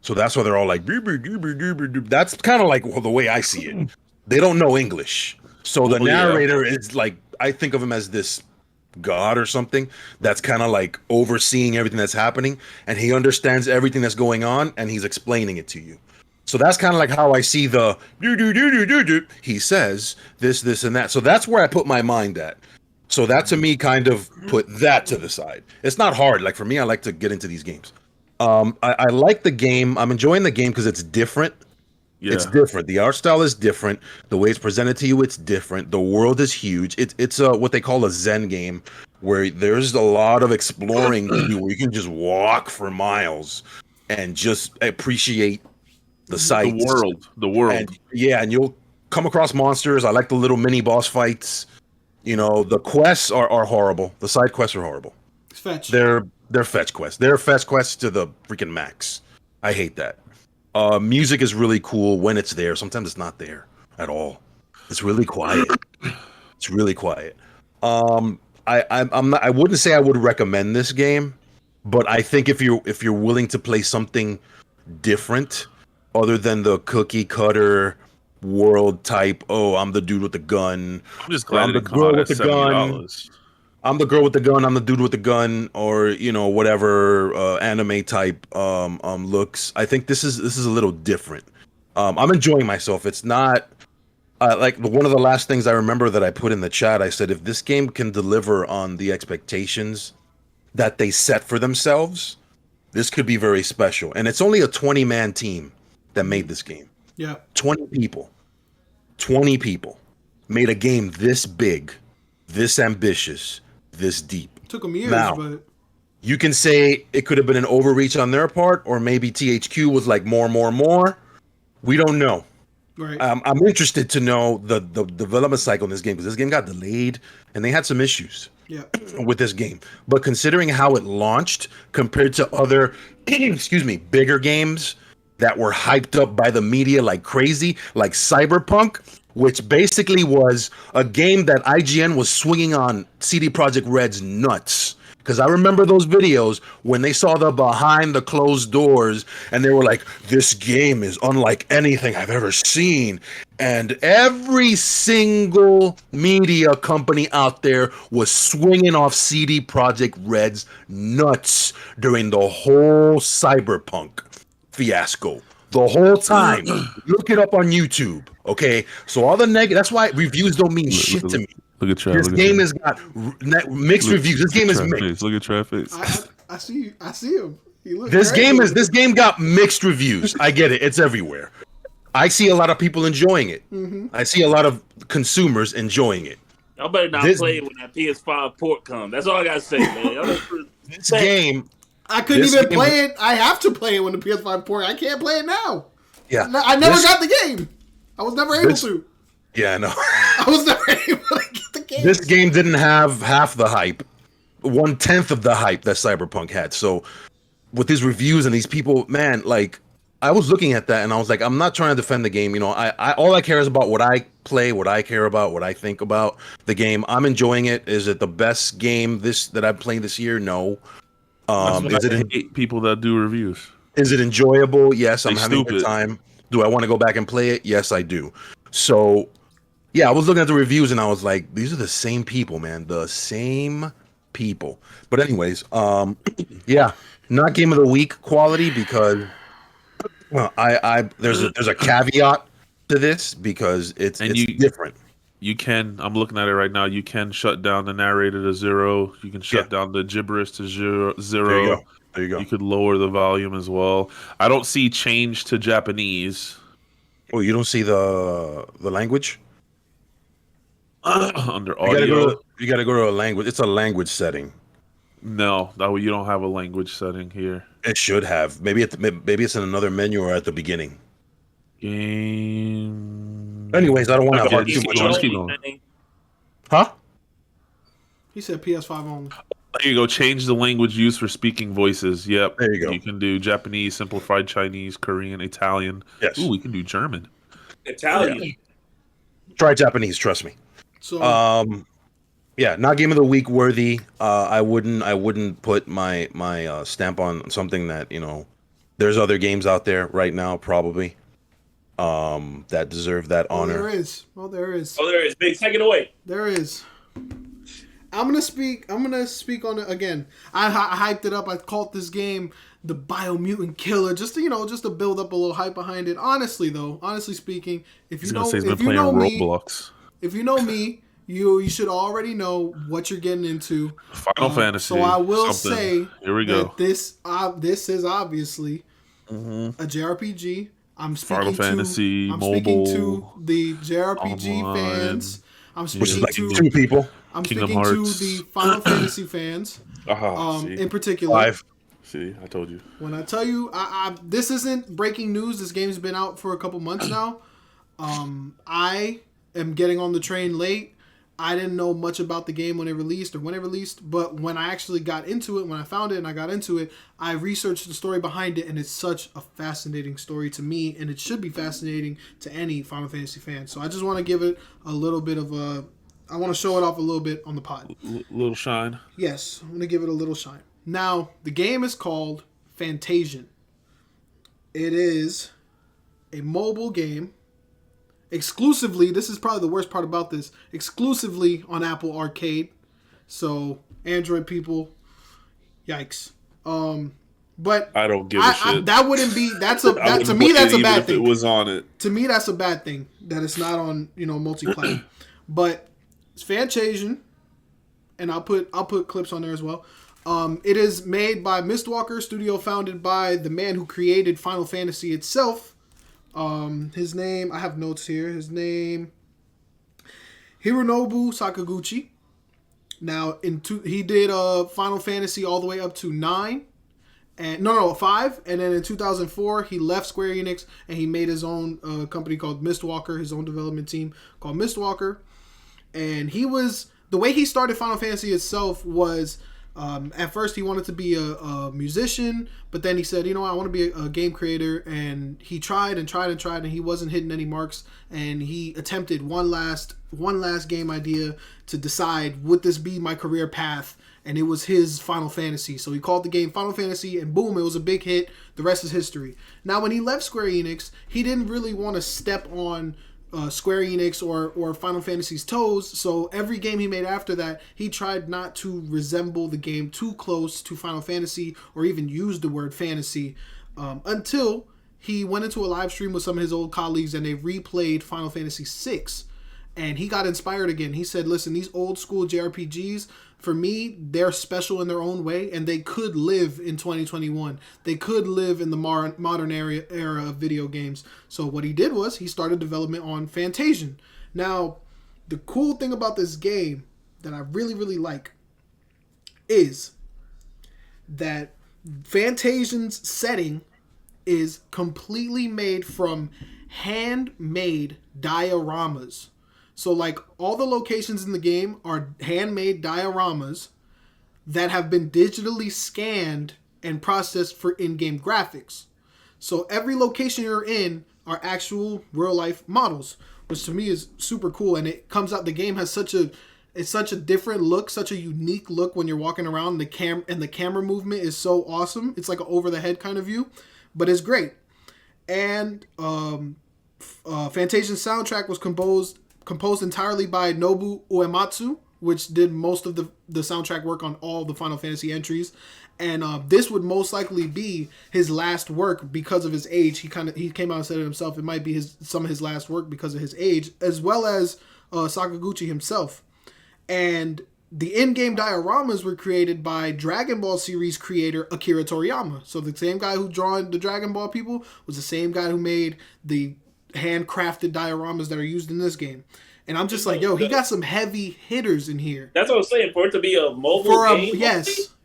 So that's why they're all like, that's kind of like the way I see it. They don't know English. So the narrator is like, I think of him as this god or something that's kind of like overseeing everything that's happening. And he understands everything that's going on and he's explaining it to you. So that's kind of like how I see the he says this, and that. So that's where I put my mind at. So that to me kind of put that to the side. It's not hard. Like for me, I like to get into these games. I like the game. I'm enjoying the game because it's different. Yeah. It's different. The art style is different. The way it's presented to you, it's different. The world is huge. It's what they call a Zen game, where there's a lot of exploring to do, where you can just walk for miles and just appreciate the sights. The world. And yeah, and you'll come across monsters. I like the little mini boss fights. You know, the quests are horrible. The side quests are horrible. Fetch. They're fetch quests. They're fetch quests to the freaking max. I hate that. Music is really cool when it's there. Sometimes it's not there at all. It's really quiet. It's really quiet. I'm not. I wouldn't say I would recommend this game, but I think if you're willing to play something different, other than the cookie cutter world type. Oh, I'm the dude with the gun. I'm just glad I'm the it come girl out with at the gun. $70. I'm the girl with the gun. I'm the dude with the gun, or whatever anime type looks. I think this is a little different. I'm enjoying myself. It's not like one of the last things I remember that I put in the chat. I said if this game can deliver on the expectations that they set for themselves, this could be very special. And it's only a 20-man team that made this game. Yeah. 20 people made a game this big, this ambitious, this deep. Took them years, Now, but you can say it could have been an overreach on their part, or maybe THQ was like more. We don't know. right. I'm interested to know the development cycle in this game, because this game got delayed and they had some issues yeah. with this game. But considering how it launched compared to other bigger games that were hyped up by the media like crazy, like Cyberpunk, which basically was a game that IGN was swinging on CD Projekt Red's nuts. Because I remember those videos when they saw the behind the closed doors and they were like, this game is unlike anything I've ever seen. And every single media company out there was swinging off CD Projekt Red's nuts during the whole Cyberpunk fiasco. The whole time. Look it up on YouTube. Okay? So all the negative, that's why reviews don't mean shit to me. Look at Trav. This game has got mixed reviews. This game is mixed. Look at Trav face. I see him. He looks This great. game got mixed reviews. I get it. It's everywhere. I see a lot of people enjoying it. I see a lot of consumers enjoying it. Y'all better not play it when that PS5 port comes. That's all I gotta say, man. This game, I couldn't this even game- play it. I have to play it when the PS5 port. I can't play it now. yeah, I never this- got the game. I was never able this- to. Yeah, I know. I was never able to get the game. This game didn't have half the hype, 1/10 of the hype that Cyberpunk had. So, with these reviews and these people, man, like I was looking at that and I was like, I'm not trying to defend the game. I all I care is about what I play, what I care about, what I think about the game. I'm enjoying it. Is it the best game that I've played this year? No. Is it hate people that do reviews? Is it enjoyable? Yes, I'm Like having a stupid. good time. Do I want to go back and play it? Yes, I do. So, yeah, I was looking at the reviews and I was like, these are the same people, man. The same people. But anyways, yeah, not game of the week quality because there's a caveat to this because it's different. You can. I'm looking at it right now. You can shut down the narrator to 0. You can shut down the gibberish to 0. There you go. You could lower the volume as well. I don't see change to Japanese. Oh, you don't see the language? Under audio. You gotta go to a language. It's a language setting. No, you don't have a language setting here. It should have. Maybe it's in another menu or at the beginning. Game. Anyways, I don't want to Okay, harp too just much keep on going, it. keep going. Huh? He said PS5 only. There you go. Change the language used for speaking voices. Yep. There you go. You can do Japanese, simplified Chinese, Korean, Italian. Yes. Ooh, we can do German. Italian. Try Japanese, trust me. So Yeah, not game of the week worthy. I wouldn't put my stamp on something that, there's other games out there right now probably that deserve that honor. there is. Oh, there is. Oh, there is. Big, take it away. There is. I'm gonna speak on it again. I hyped it up. I called this game the Biomutant Killer, just to build up a little hype behind it. Honestly speaking, if you know me, Roblox. if you know me, you should already know what you're getting into. Final Fantasy. So I will something. say Here we go. that this is obviously a JRPG. I'm speaking Final Fantasy, I'm mobile, speaking to the JRPG online, fans. I'm Which is speaking like to 2 people. I'm Kingdom speaking to Hearts. the Final Fantasy fans. See? In particular. 5. See, I told you. When I tell you, this isn't breaking news. This game's been out for a couple months now. I am getting on the train late. I didn't know much about the game when it released, but when I actually got into it, when I found it and I got into it, I researched the story behind it, and it's such a fascinating story to me, and it should be fascinating to any Final Fantasy fan. So I just want to give it a little bit of I want to show it off a little bit on the pod. Little shine. Yes, I'm going to give it a little shine. Now, the game is called Fantasian. It is a mobile game. Exclusively, this is probably the worst part about this, exclusively on Apple Arcade. So, Android people, yikes. But I don't give a shit. That wouldn't be, to me, that's a bad thing. If it was on it. To me, that's a bad thing, that it's not on, multi-player. But it's Fantasian, and I'll put clips on there as well. It is made by Mistwalker, studio founded by the man who created Final Fantasy itself. His name, I have notes here. His name, Hironobu Sakaguchi. Now, he did Final Fantasy all the way up to 9. And 5. And then in 2004, he left Square Enix and he made his own company called Mistwalker, his own development team called Mistwalker. And the way he started Final Fantasy itself was, at first he wanted to be a musician, but then he said, I want to be a game creator, and he tried and tried and tried, and he wasn't hitting any marks, and he attempted one last game idea to decide, would this be my career path, and it was his Final Fantasy. So he called the game Final Fantasy, and boom, it was a big hit. The rest is history. Now, when he left Square Enix, he didn't really want to step on Square Enix or Final Fantasy's toes, so every game he made after that, he tried not to resemble the game too close to Final Fantasy or even use the word fantasy, until he went into a live stream with some of his old colleagues and they replayed Final Fantasy VI, and he got inspired again. He said, listen, these old school JRPGs, for me, they're special in their own way, and they could live in 2021. They could live in the modern era of video games. So what he did was he started development on Fantasian. Now, the cool thing about this game that I really, really like is that Fantasian's setting is completely made from handmade dioramas. So, like, all the locations in the game are handmade dioramas that have been digitally scanned and processed for in-game graphics. So, every location you're in are actual real-life models, which to me is super cool. And it comes out, the game has such a different look, such a unique look when you're walking around. The camera movement is so awesome. It's like an over-the-head kind of view, but it's great. And Fantasian's soundtrack was composed entirely by Nobu Uematsu, which did most of the soundtrack work on all the Final Fantasy entries. And this would most likely be his last work because of his age. He came out and said it himself. It might be some of his last work because of his age, as well as Sakaguchi himself. And the in-game dioramas were created by Dragon Ball series creator Akira Toriyama. So the same guy who drawn the Dragon Ball people was the same guy who made the handcrafted dioramas that are used in this game. And I'm just like, yo, he got some heavy hitters in here. That's what I'm saying. For it to be a mobile game?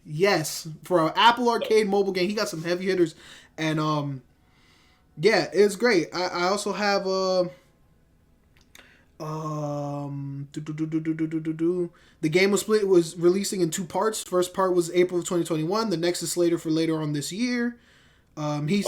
Yes. For an Apple Arcade mobile game, he got some heavy hitters. And, yeah, it's great. I also have, the game was releasing in 2 parts. First part was April of 2021. The next is slated for later on this year. He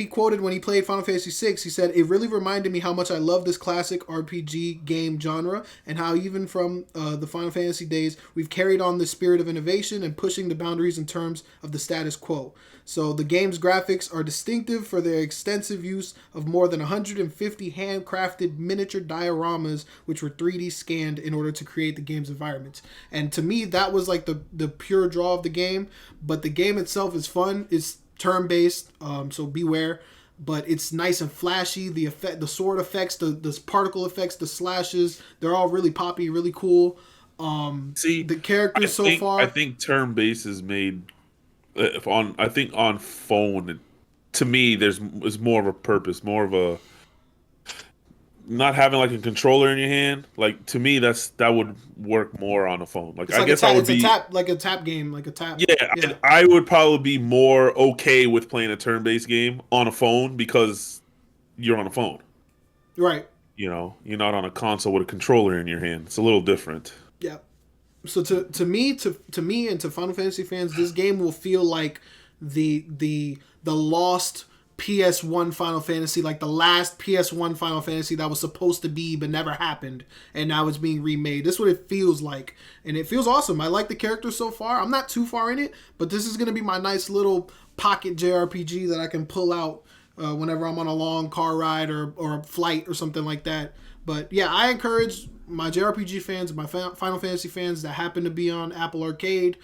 quoted when he played Final Fantasy VI, he said, "It really reminded me how much I love this classic RPG game genre, and how even from the Final Fantasy days, we've carried on the spirit of innovation and pushing the boundaries in terms of the status quo. So the game's graphics are distinctive for their extensive use of more than 150 handcrafted miniature dioramas, which were 3D scanned in order to create the game's environments." And to me, that was like the pure draw of the game. But the game itself is fun. It's turn-based, so beware. but it's nice and flashy. The effect, the sword effects, the particle effects, the slashes, they're all really poppy, really cool. See, the characters so far. I think turn-based is made on phone. To me, there's more of a purpose, more of a not having like a controller in your hand. Like to me, that would work more on a phone. Like I guess I would be like a tap game, like a tap. Yeah. I would probably be more okay with playing a turn-based game on a phone because you're on a phone, right? You know, you're not on a console with a controller in your hand. It's a little different. Yeah. So to me and to Final Fantasy fans, this game will feel like the lost PS1 Final Fantasy, like the last PS1 Final Fantasy that was supposed to be but never happened, and now it's being remade. This is what it feels like, and it feels awesome. I like the characters so far. I'm not too far in it, but this is going to be my nice little pocket JRPG that I can pull out whenever I'm on a long car ride or a flight or something like that. But yeah, I encourage my JRPG fans, my Final Fantasy fans that happen to be on Apple Arcade,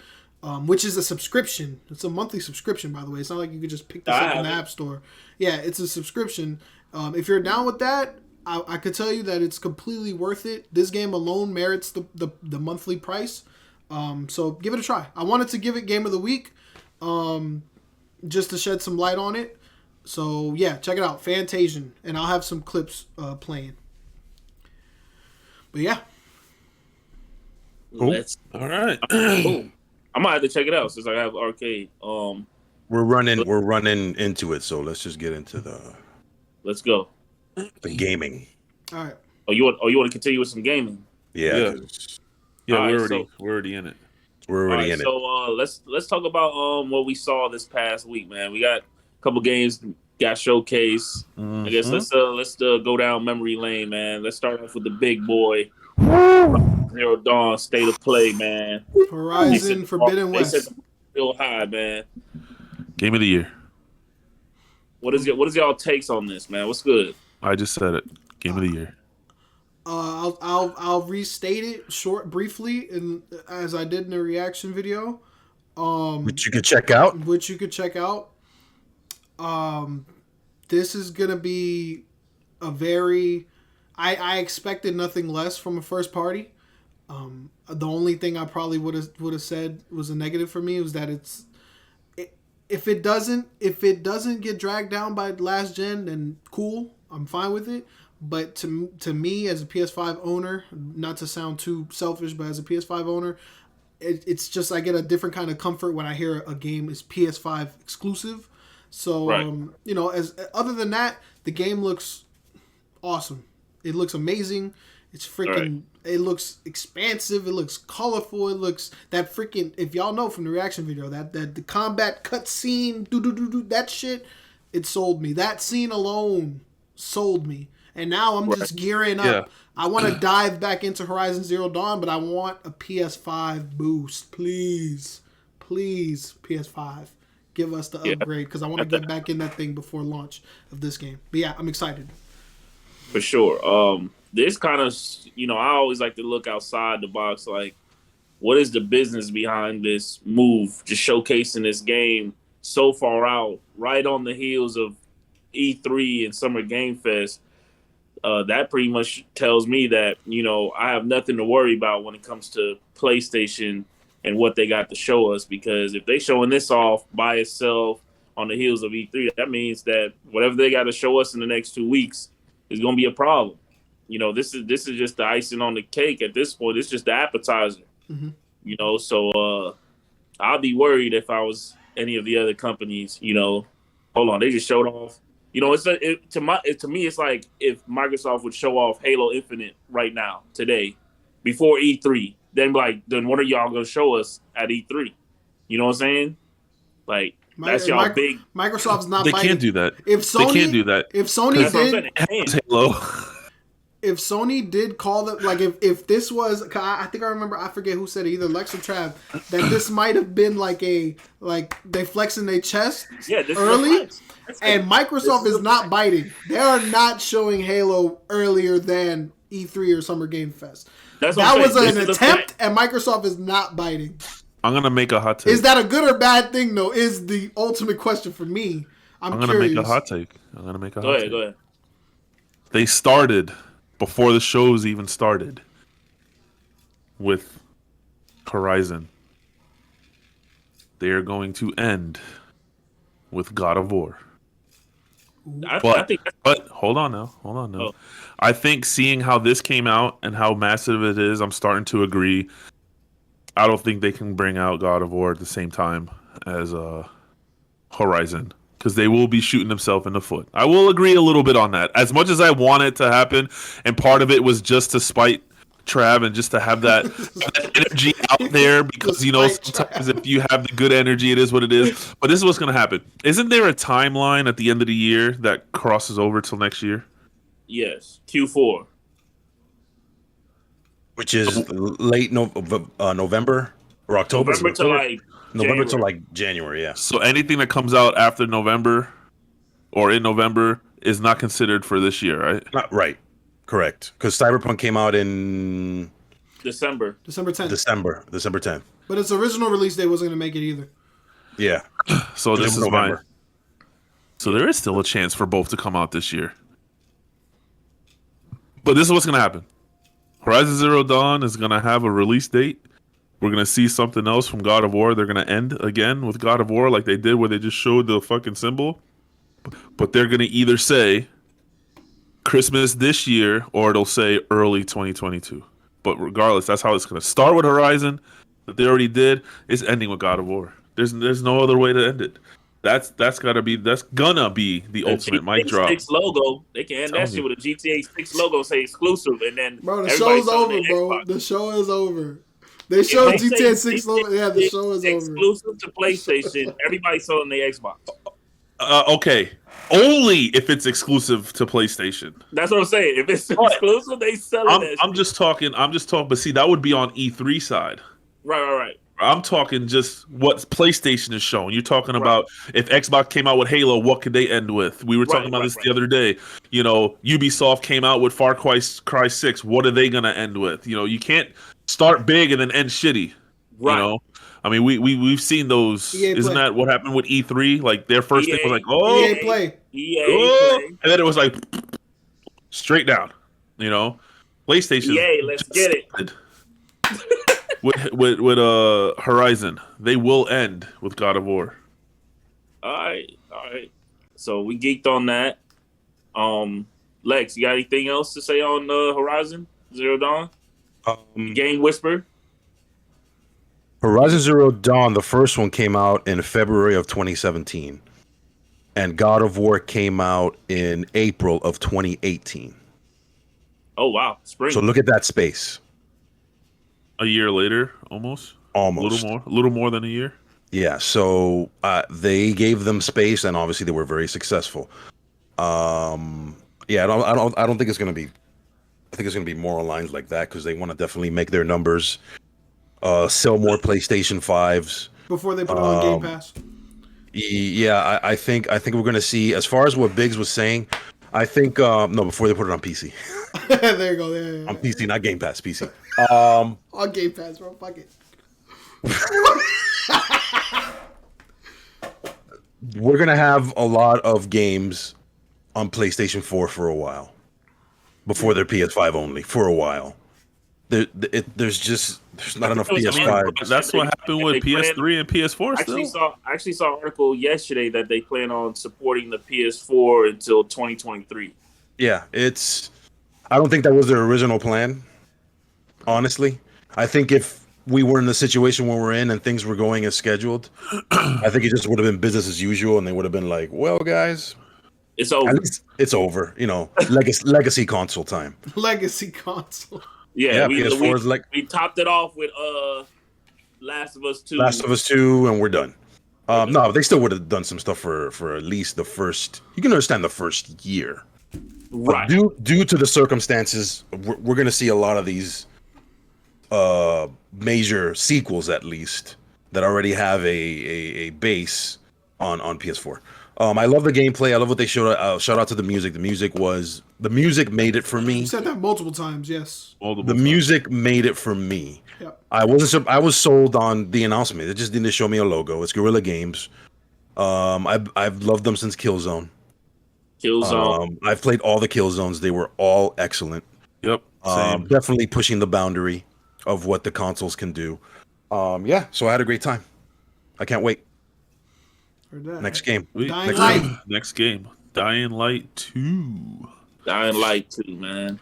which is a subscription. It's a monthly subscription, by the way. It's not like you could just pick this up in the App Store. Yeah, it's a subscription. If you're down with that, I could tell you that it's completely worth it. This game alone merits the monthly price. So give it a try. I wanted to give it Game of the Week just to shed some light on it. So yeah, check it out, Fantasian, and I'll have some clips playing. But yeah. Cool. All right. Cool. I might have to check it out since I have arcade. We're running into it, so let's just get into let's go. the gaming. All right. Oh, you want to continue with some gaming? Yeah. We're already in it. We're already in it. So let's talk about what we saw this past week, man. We got a couple games got showcased. I guess let's go down memory lane, man. Let's start off with the big boy. Zero Dawn State of Play, man. Horizon Forbidden West. They said still high, man. Game of the year. What is y'all takes on this, man? What's good? I just said it. Game of the year. I'll restate it briefly, and as I did in the reaction video. Which you could check out. This is gonna be a very. I expected nothing less from a first party. The only thing I probably would have said was a negative for me was that if it doesn't get dragged down by last gen, then cool, I'm fine with it. But to me as a PS5 owner, not to sound too selfish, but as a PS5 owner, it's just I get a different kind of comfort when I hear a game is PS5 exclusive. So right. As other than that, the game looks awesome. It looks amazing. It's freaking. Right. It looks expansive. It looks colorful. It looks that freaking. If y'all know from the reaction video, that the combat cutscene, that shit, it sold me. That scene alone sold me. And now I'm just gearing up. Yeah. I want to dive back into Horizon Zero Dawn, but I want a PS5 boost, please, PS5, give us the upgrade because I want to get back in that thing before launch of this game. But yeah, I'm excited. For sure. This kind of, I always like to look outside the box. Like, what is the business behind this move? Just showcasing this game so far out, right on the heels of E3 and Summer Game Fest. That pretty much tells me that, I have nothing to worry about when it comes to PlayStation and what they got to show us. Because if they showing this off by itself on the heels of E3, that means that whatever they got to show us in the next 2 weeks is going to be a problem. This is just the icing on the cake at this point. It's just the appetizer. Mm-hmm. So I'll be worried if I was any of the other companies. Hold on, they just showed off. To me, it's like if Microsoft would show off Halo Infinite right now, today, before E3, then what are y'all gonna show us at E3? You know what I'm saying? Like that's y'all big. Microsoft's not. They can't do that. If Sony, they can't do that. If Sony did Halo. If Sony did call it, like if this was, I think I remember, I forget who said it, either Lexx or Trav, that this might have been like they flexing their chest early, and Microsoft is not biting. They are not showing Halo earlier than E3 or Summer Game Fest. That was an attempt, and Microsoft is not biting. I'm gonna make a hot take. Is that a good or bad thing though? Is the ultimate question for me. I'm gonna make a hot take. Go ahead. They started before the shows even started with Horizon. They are going to end with God of War. I But think hold on now. Oh. I think seeing how this came out and how massive it is, I'm starting to agree. I don't think they can bring out God of War at the same time as Horizon, because they will be shooting themselves in the foot. I will agree a little bit on that. As much as I want it to happen, and part of it was just to spite Trav and just to have that energy out there, because sometimes if you have the good energy, it is what it is. But this is what's going to happen. Isn't there a timeline at the end of the year that crosses over till next year? Yes, Q4, which is late November or October. November to like January. Yeah. So anything that comes out after November or in November is not considered for this year, right? Not right. Correct. Because Cyberpunk came out in December 10th. December 10th. But its original release date wasn't going to make it either. Yeah. So this is November. So there is still a chance for both to come out this year. But this is what's going to happen. Horizon Zero Dawn is going to have a release date. We're going to see something else from God of War. They're going to end again with God of War like they did where they just showed the fucking symbol. But they're going to either say Christmas this year or it'll say early 2022. But regardless, that's how it's going to start with Horizon that they already did. It's ending with God of War. There's no other way to end it. That's gonna be the ultimate mic drop. GTA 6 logo, they can end that shit with a GTA 6 logo, say exclusive, and then bro, the show's over, bro. The show is over. They showed GTA 6 logo. Yeah, the show is over. Exclusive to PlayStation. Everybody's selling their Xbox. Okay, only if it's exclusive to PlayStation. That's what I'm saying. If it's exclusive, they sell it. I'm just talking. But see, that would be on E3 side. Right. I'm talking just what PlayStation is showing. You're talking about if Xbox came out with Halo, what could they end with? We were talking about this the other day. You know, Ubisoft came out with Far Cry 6. What are they going to end with? You know, you can't start big and then end shitty. Right. You know? I mean, we've seen those. Isn't that what happened with E3? Like, their first thing was like, EA Play. Play. And then it was like, straight down. You know? PlayStation. EA, let's get it. with Horizon, they will end with God of War. All right. So we geeked on that. Lex, you got anything else to say on Horizon Zero Dawn? Game Whisper. Horizon Zero Dawn, the first one came out in February of 2017, and God of War came out in April of 2018. Oh wow, spring! So look at that space. A year later, almost. A little more than a year. Yeah, so they gave them space, and obviously they were very successful. I don't think it's gonna be. I think it's gonna be more lines like that because they want to definitely make their numbers, sell more PlayStation 5s before they put it on Game Pass. Yeah, I think we're gonna see, as far as what Biggs was saying. I think before they put it on PC. There you go. Yeah. On PC, not Game Pass. PC. On Game Pass, bro. Fuck it. We're gonna have a lot of games on PlayStation 4 for a while, before they're PS5 only for a while. There's not enough PS5. That's what happened with PS3 and PS4. I actually saw an article yesterday that they plan on supporting the PS4 until 2023. Yeah, I don't think that was their original plan. Honestly, I think if we were in the situation where we're in and things were going as scheduled, I think it just would have been business as usual, and they would have been like, "Well, guys, it's over. At least it's over." You know, legacy console time. Legacy console. Yeah, we topped it off with Last of Us 2. Last of Us 2, and we're done. No, they still would have done some stuff for at least the first. You can understand the first year, right? But due to the circumstances, we're going to see a lot of these major sequels, at least, that already have a base on PS4. I love the gameplay. I love what they showed. Shout out to the music. The music made it for me. You said that multiple times. Yes. Music made it for me. Yep. I was sold on the announcement. It just didn't show me a logo. It's Guerrilla Games. I've loved them since Killzone. Killzone. I've played all the Killzones. They were all excellent. Yep. Same. Definitely pushing the boundary of what the consoles can do. Yeah, so I had a great time. I can't wait. Next game. Dying Light. Next game. Dying Light 2. Dying Light 2, man.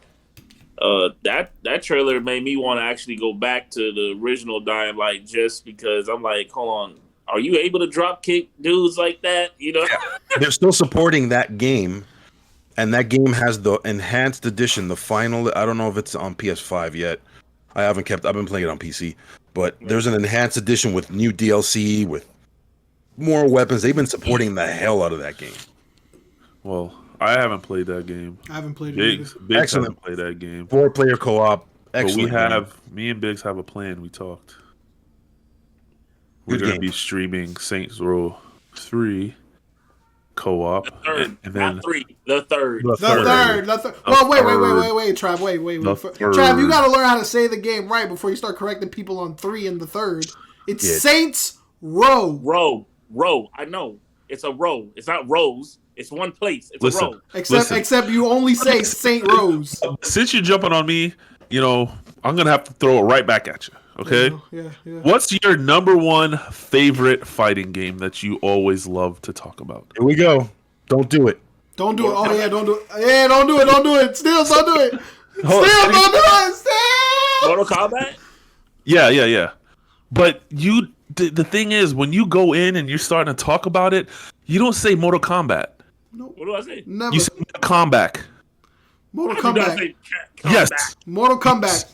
That trailer made me want to actually go back to the original Dying Light just because I'm like, hold on, are you able to drop kick dudes like that? You know, They're still supporting that game, and that game has the enhanced edition, the final. I don't know if it's on PS5 yet. I've been playing it on PC, but there's an enhanced edition with new DLC with more weapons. They've been supporting the hell out of that game. Well, I haven't played that game. I haven't played it Biggs Excellent. haven't played that game. 4-player co-op. But Excellent. me and Biggs have a plan. We talked. We're Good going to game. be streaming Saints Row 3 co-op. third, And then not 3, the third. The third. Well, wait, Trav, wait. The Trav, you third. got to learn how to say the game right before you start correcting people on 3 and the third. It's Yeah. Saints Row. Row. I know it's a row. It's not rows. It's one place. It's Listen. a row. Except you only say Saint Rose. Since you're jumping on me, I'm going to have to throw it right back at you. Okay? Yeah. What's your number one favorite fighting game that you always love to talk about? Here we go. Don't do it. Don't do it. Oh, yeah, don't do it. Yeah, don't do it. Don't do it. Steels, don't do it. Steels, don't do it. Steels! Mortal Kombat. Yeah. But the thing is, when you go in and you're starting to talk about it, you don't say Mortal Kombat. What do I say? Never. You say Mortal Kombat. Mortal Why did I Kombat. say Yes. Kombat? Mortal Kombat.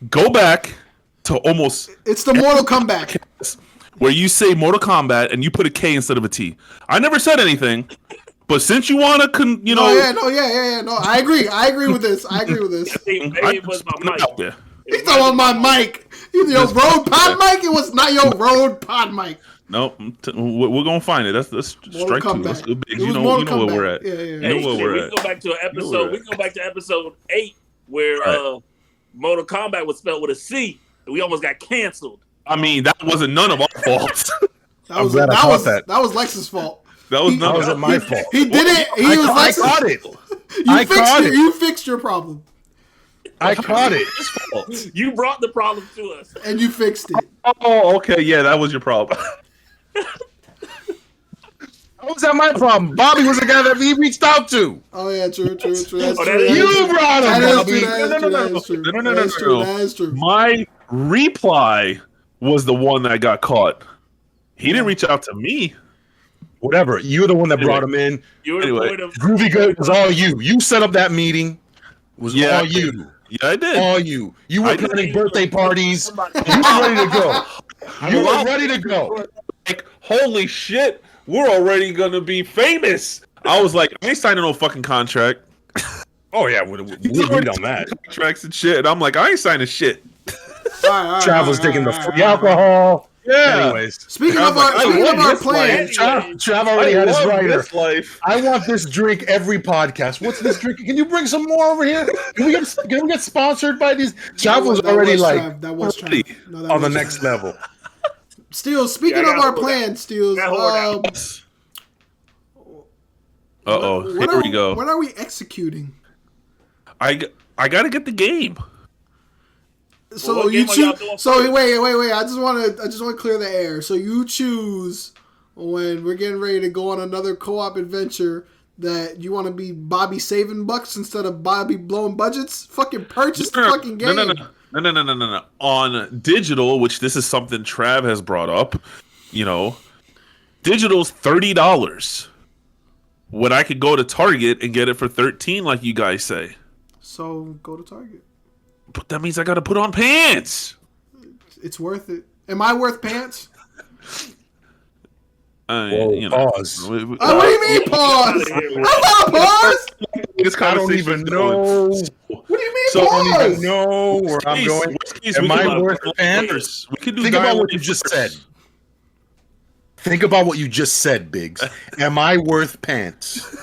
Go back to almost It's the Mortal Kombat. where you say Mortal Kombat and you put a K instead of a T. I never said anything, but since you want to, No, I agree with this. Maybe it was my mic. out there. He's talking about my mic. Either your Rode Pod mic. It was not your Rode Pod mic. No, we're gonna find it. That's strike two. Kombat. Let's go big. It was You know Mortal where Kombat. we're at. Yeah. You know Hey, where shit, we're we at. can go back to episode. We can go back to episode 8 where Right. Mortal Kombat was spelled with a C, and we almost got canceled. I mean, that wasn't none of our fault. That was glad I caught that. that was Lex's fault. That was He- none That of wasn't my fault. He did it. He was I Lex's. caught it. You fixed it. You fixed your problem, I caught it. You brought the problem to us. and you fixed it. Oh, okay, yeah, that was your problem. How was that my problem? Bobby was the guy that we reached out to. Oh yeah, true. That's Oh, true. that is- You brought That him, is Bobby. true. That is true. No. That is true. My reply was the one that got caught. He didn't reach out to me. Whatever. You're the one that brought him in. You were Anyway. the point of Groovy Good was all you. You set up that meeting. It was Yeah, all you. Yeah, I did. All you. You were I did. planning birthday parties. You were ready to go. You were ready to go. Like, holy shit, we're already gonna be famous. I was like, I ain't signing no fucking contract. Oh yeah, we agreed on that. Contracts and shit. And I'm like, I ain't signing shit. All right, Travel's taking the free alcohol. Yeah. Anyways, Speaking I of was like, I love our this plan, life. Trav already had his love writer. this life. I want this drink every podcast. What's this drink? Can you bring some more over here? Can we get sponsored by these? Trav was already like that was ready. Trav. No, that on the was next Trav. level. Steels, speaking Yeah, I of gotta our hold plan, Steels, Gotta hold Uh-oh, when here are- we go. When are we executing? I gotta get the game. So what you game are y'all choose. doing So first? wait. I just want to clear the air. So you choose when we're getting ready to go on another co-op adventure that you want to be Bobby saving bucks instead of Bobby blowing budgets. Fucking purchase the fucking game. No. On digital, which this is something Trav has brought up, digital's $30. When I could go to Target and get it for $13, like you guys say. So go to Target. But that means I gotta put on pants. It's worth it. Am I worth pants? Pause. What do you mean pause? I'm not pause. I don't even know. What do you mean So- I don't pause? even know where I'm going. Am I worth pants? We could do Think about Dying what Light you just first. said. Think about what you just said, Biggs. Am I worth pants?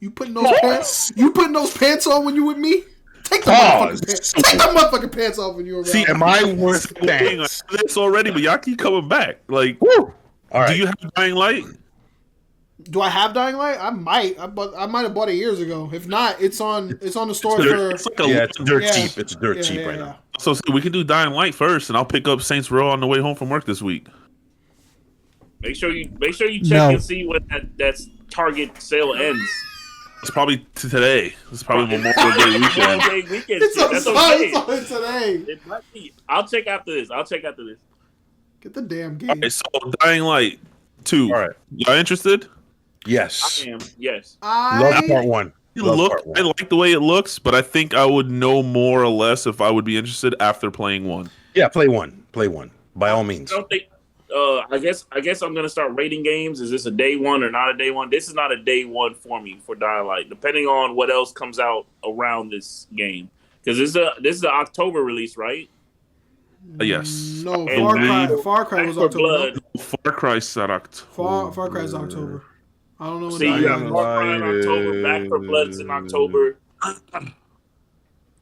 You putting those pants? You putting those pants on when you with me? Take take the motherfucking pants. Take the motherfucking pants off when you around. See, am I worth Hang on, thanks? this already, but y'all keep coming back. Like, Woo! All right. do you have Dying Light? Do I have Dying Light? I might. I might have bought it years ago. If not, it's on the store for. It's like a Yeah, it's dirt Yeah. cheap. It's dirt cheap right yeah. now. So we can do Dying Light first, and I'll pick up Saints Row on the way home from work this week. Make sure you check No. and see when that Target sale ends. It's probably today. It's probably Memorial Day weekend. Memorial Day weekend. It's shit. on That's sale okay. today. It might be. I'll check after this. Get the damn game. Okay, so Dying Light 2. All right. Y'all interested? Yes. I am. Yes. Love part one. Love part I one. like the way it looks, but I think I would know more or less if I would be interested after playing one. Yeah, play one. Play one. By all means. I don't think. I guess I'm gonna start rating games. Is this a day one or not a day one? This is not a day one for me for Dying Light. Depending on what else comes out around this game, because this is the October release, right? Yes. No, And Far Cry was Back 4 October. Blood. Far Cry said October. Far Cry is October. I don't know when See, you Dying have Light Far Cry in October. Back 4 Blood's in October.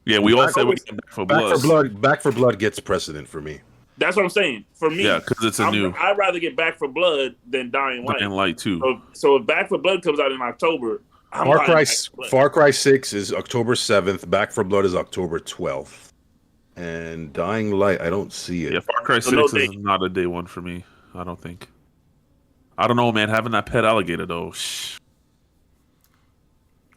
Yeah, we all said we get Back 4 Blood. Back for Blood gets precedent for me. That's what I'm saying. For me, Yeah, because it's a new I'd rather get Back 4 Blood than Dying Light. Dying Light 2. So if Back 4 Blood comes out in October, I'm Far buying Cry Back 4 Blood. Far Cry 6 is October 7th. Back for Blood is October 12th. And Dying Light, I don't see it. Yeah, Far Cry 6 So no is date. not a day one for me. I don't think. I don't know, man. Having that pet alligator though.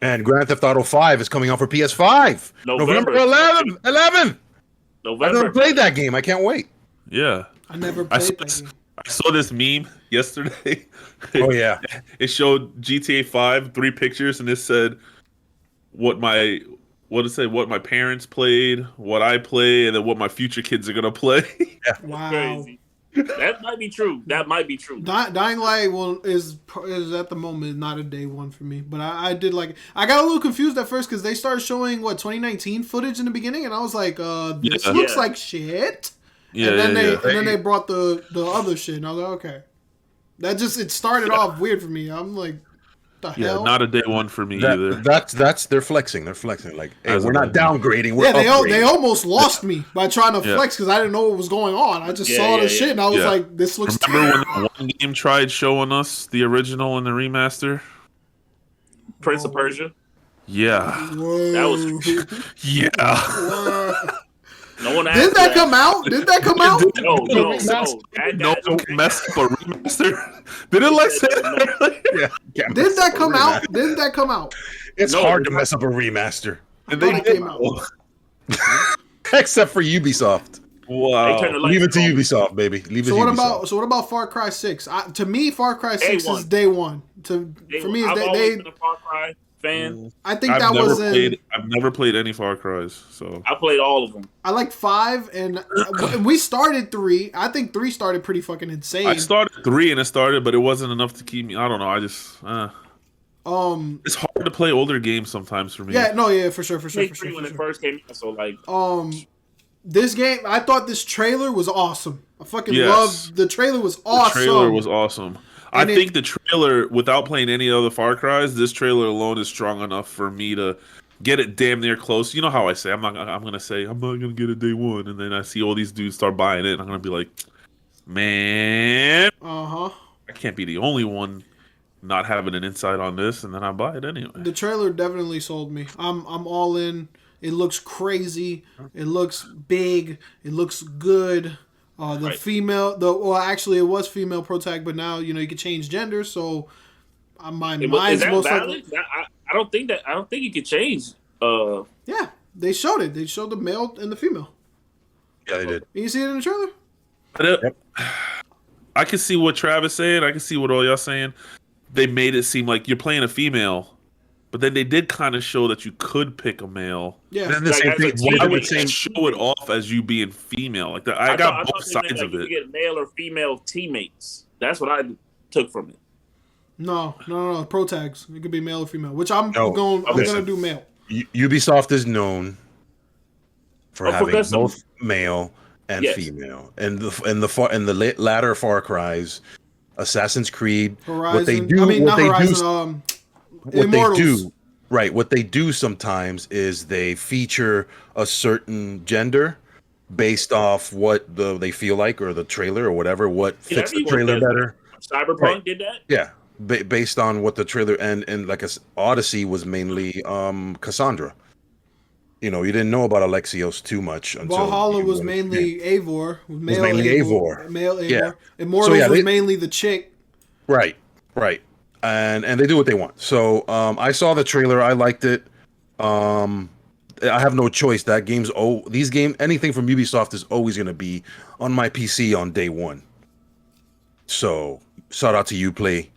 And Grand Theft Auto 5 is coming out for PS5. November 11th. I've November. never played that game. I can't wait. Yeah. I never I played saw, that game. I saw this meme yesterday. Oh, yeah. It showed GTA 5, 3 pictures, and it said what my parents played, what I play, and then what my future kids are gonna play. Wow. Crazy. That might be true. Dying Light is at the moment not a day one for me, but I did like it. I got a little confused at first because they started showing 2019 footage in the beginning, and I was like, this looks like shit. Yeah, and then they brought the other shit, and I was like, okay, it started off weird for me. I'm like, the hell? Not a day one for me either. That's they're flexing. They're flexing. Like, hey, As we're a not day one. downgrading. We're They upgrading. almost lost me by trying to flex because I didn't know what was going on. I just saw the shit, and I was like, this looks Remember terrible. when one game tried showing us the original and the remaster? Prince of Persia. Yeah. Whoa. That was Yeah. Whoa. no one asked. Did that come out? Did that come out? No. No one can mess up a remaster. Did it say that earlier? Yeah, Did that come out? Didn't that come out? It's No, hard to mess up a remaster, I thought it came out. except for Ubisoft. Wow. Leave it to Ubisoft, baby. Leave it So to what Ubisoft. about Far Cry 6? To me, Far Cry 6 Day is day one. For me, I've it's always been a Far Cry fan. I think that was in. I've never played any Far Cries, so I played all of them. I like 5, and we started 3. I think 3 started pretty fucking insane. I started 3 and it started, but it wasn't enough to keep me. I don't know. I just it's hard to play older games sometimes for me. Yeah, for sure. Played 3 when it first came out, so like This game, I thought this trailer was awesome. I fucking Yes. loved the trailer. Was awesome. The trailer was awesome. And I think the trailer, without playing any other Far Cries, this trailer alone is strong enough for me to get it damn near close. You know how I say I'm not gonna get it day one, and then I see all these dudes start buying it, and I'm gonna be like, man, I can't be the only one not having an insight on this, and then I buy it anyway. The trailer definitely sold me. I'm all in. It looks crazy. It looks big. It looks good. Actually, it was female protag, but now you can change gender. So, mine's is that most valid? likely. I don't think you could change. Yeah, they showed it. They showed the male and the female. Yeah, they did. You see it in the trailer? But I can see what Trav is saying. I can see what all y'all saying. They made it seem like you're playing a female, but then they did kind of show that you could pick a male. Yeah. Then the same as a thing. team, I I would mean, show it off as you being female. Like that, I got both sides of You it. get male or female teammates. That's what I took from it. No. Pro tags. It could be male or female. Which I'm No. gonna do male. Ubisoft is known for having custom. both male and Yes. female, and the latter Far Cries, Assassin's Creed. Horizon. What they do, I mean, what not they Horizon. do, what Immortals. Right. What they do sometimes is they feature a certain gender based off what they feel like or the trailer or whatever, what fits the Everyone trailer does better. that. Cyberpunk Right. did that. Yeah. Based on what the trailer and like Odyssey was mainly Cassandra. You know, you didn't know about Alexios too much until Valhalla you was went- mainly Eivor, was mainly Eivor. male Eivor. Yeah. Immortals was mainly the chick. Right, right, and they do what they want. So I saw the trailer, I liked it. I have no choice. That game's anything from Ubisoft is always going to be on my PC on day one. So shout out to Uplay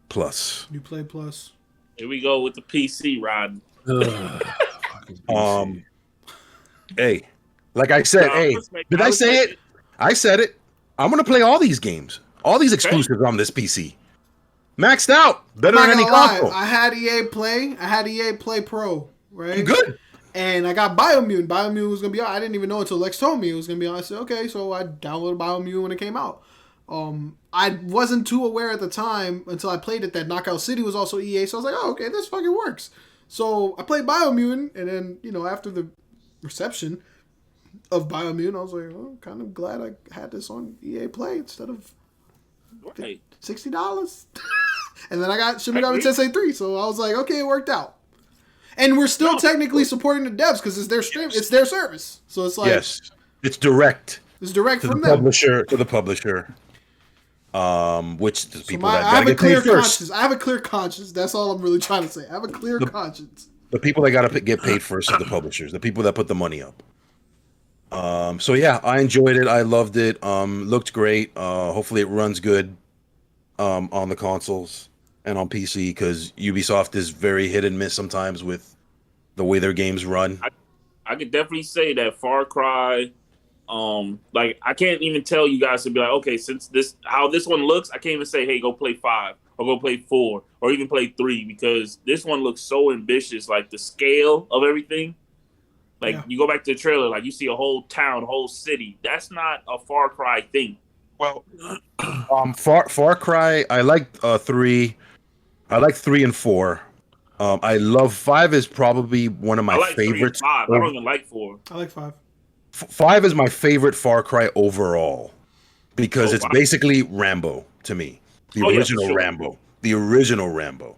Plus. Uplay Plus. Here we go with the PC ride. Hey, like I said, did I say it? I said it. I'm gonna play all these games, all these exclusives on this PC. Maxed out, better than any console. I had EA Play. I had EA Play Pro. Right. Good. And I got Biomutant. Biomutant was gonna be out. I didn't even know until Lexx told me it was gonna be out. I said, okay, so I downloaded Biomutant when it came out. I wasn't too aware at the time until I played it that Knockout City was also EA. So I was like, oh, okay, this fucking works. So I played Biomutant, and then after the reception of Biomutant, I was like, oh, I'm kind of glad I had this on EA Play instead of $60. And then I got Shin Megami Tensei 3, so I was like, okay, it worked out. And we're still technically supporting the devs because it's their stream, it's their service. So it's like it's direct. It's direct to from the them. Publisher to the publisher. Which the people that I have gotta a get clear paid first. conscience. I have a clear conscience. That's all I'm really trying to say. I have a clear conscience. The people that gotta get paid first are the publishers. The people that put the money up. So yeah, I enjoyed it. I loved it. Looked great. Hopefully it runs good. On the consoles and on PC because Ubisoft is very hit and miss sometimes with the way their games run. I could definitely say that Far Cry, like I can't even tell you guys to be like, okay, since how this one looks, I can't even say, hey, go play 5 or go play 4 or even play 3 because this one looks so ambitious, like the scale of everything. Like you go back to the trailer, like you see a whole town, a whole city. That's not a Far Cry thing. Well, Far Cry, I like 3. I like 3 and 4. I love 5 is probably one of my favorites. 5. I don't even like 4. I like 5. 5 is my favorite Far Cry overall because it's basically Rambo to me. The original Rambo. The original Rambo.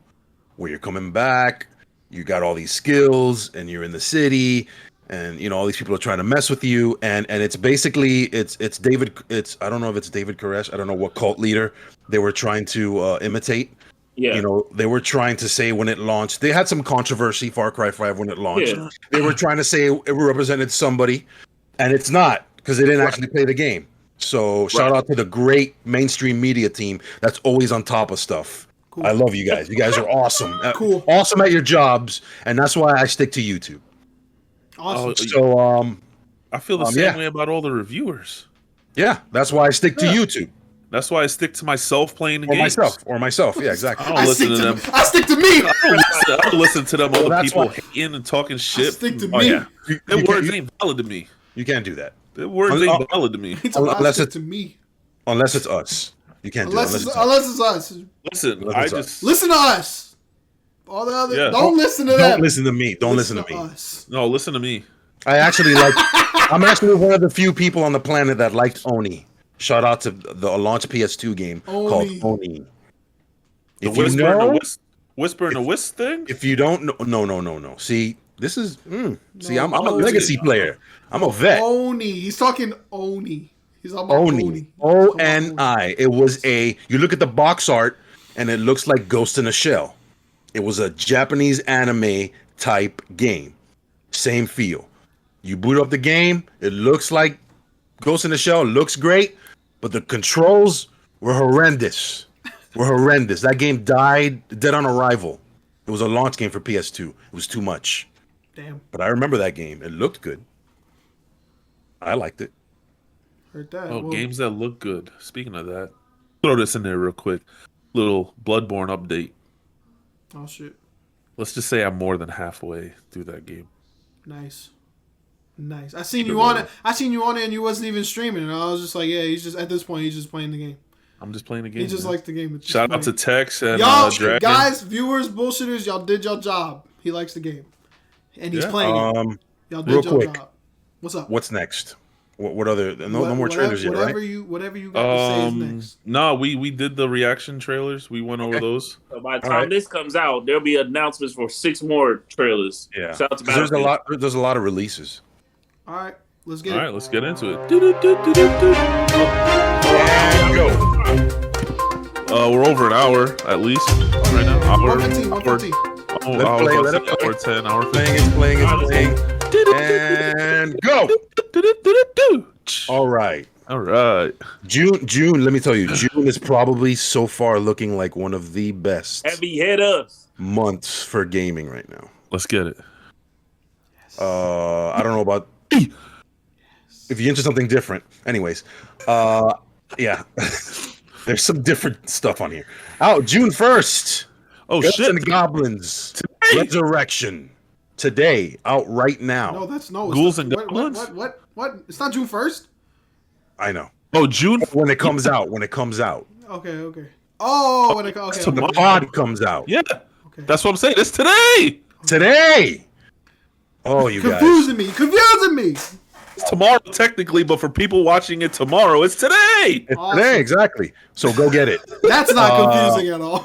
Where you're coming back, you got all these skills, and you're in the city, and all these people are trying to mess with you, and it's basically it's David. I don't know if it's David Koresh. I don't know what cult leader they were trying to imitate. Yeah, they were trying to say when it launched, they had some controversy. Far Cry 5 when it launched, they were trying to say it represented somebody, and it's not because they didn't actually play the game. So shout out to the great mainstream media team that's always on top of stuff. Cool. I love you guys. You guys are awesome. Cool. Awesome at your jobs, and that's why I stick to YouTube. Awesome. So I feel the same way about all the reviewers. Yeah, that's why I stick to YouTube. That's why I stick to myself playing the game. Myself. Yeah, exactly. I don't listen to them. I stick to me. I don't listen to them other people hating and talking shit. I stick to me. Their words ain't valid to me. You can't do that. Their words ain't valid to me. Unless it's to me. Unless it's us. You can't do it. Unless it's us. Listen to us. All the other don't listen to them. Don't listen to me. Don't listen to me. Us. No, listen to me. I'm actually one of the few people on the planet that liked Oni. Shout out to the launch PS2 game called Oni. The Whisper and the Wisp thing? If you don't know, no. See, this is see, I'm a legacy player. I'm a vet. Oni. He's talking Oni. He's talking about Oni. Oni. It was you look at the box art and it looks like Ghost in a Shell. It was a Japanese anime type game. Same feel. You boot up the game, it looks like Ghost in the Shell, looks great, but the controls were horrendous. That game died dead on arrival. It was a launch game for PS2. It was too much. Damn. But I remember that game. It looked good. I liked it. Heard that. Oh, games that look good. Speaking of that, throw this in there real quick. Little Bloodborne update. Oh shit. Let's just say I'm more than halfway through that game. Nice. I seen you on it and you wasn't even streaming, and I was just like, yeah, he's just at this point he's just playing the game. I'm just playing the game. He just man. likes the game. It's just Shout out funny. to Tex and Y'all, Dragon. guys, viewers, bullshitters, y'all did your job. He likes the game, and he's playing it. Y'all did real your quick. job. What's up? What's next? What other? No more trailers yet, right? Whatever you got to say is next. No, we did the reaction trailers. We went over those. So by the time this comes out, there'll be announcements for 6 more trailers. Yeah, Shout out to there's a lot of releases. All right, let's get All it. right, let's get into it. And go. We're over an hour at least right now. Hour 115, 115. Let it play. Hour 10, hour 15. Playing. And go. All right. June, let me tell you, June is probably so far looking like one of the best Heavy hitters. months for gaming right now. Let's get it. I don't know about if you're into something different. Anyways, yeah. There's some different stuff on here. Out June 1st. Oh, Ghosts shit. and Goblins. Resurrection. Today, out right now. No, that's no. Ghouls and what, Goblins? What? It's not June 1st? I know. Oh, June. When it comes out. Okay. Oh, when it comes That's okay. The tomorrow. pod comes out. Yeah. Okay. That's what I'm saying. It's today. Today. Oh, you guys. Confusing me. It's tomorrow technically, but for people watching it tomorrow, it's today. It's Awesome. today, exactly. So go get it. That's not confusing at all.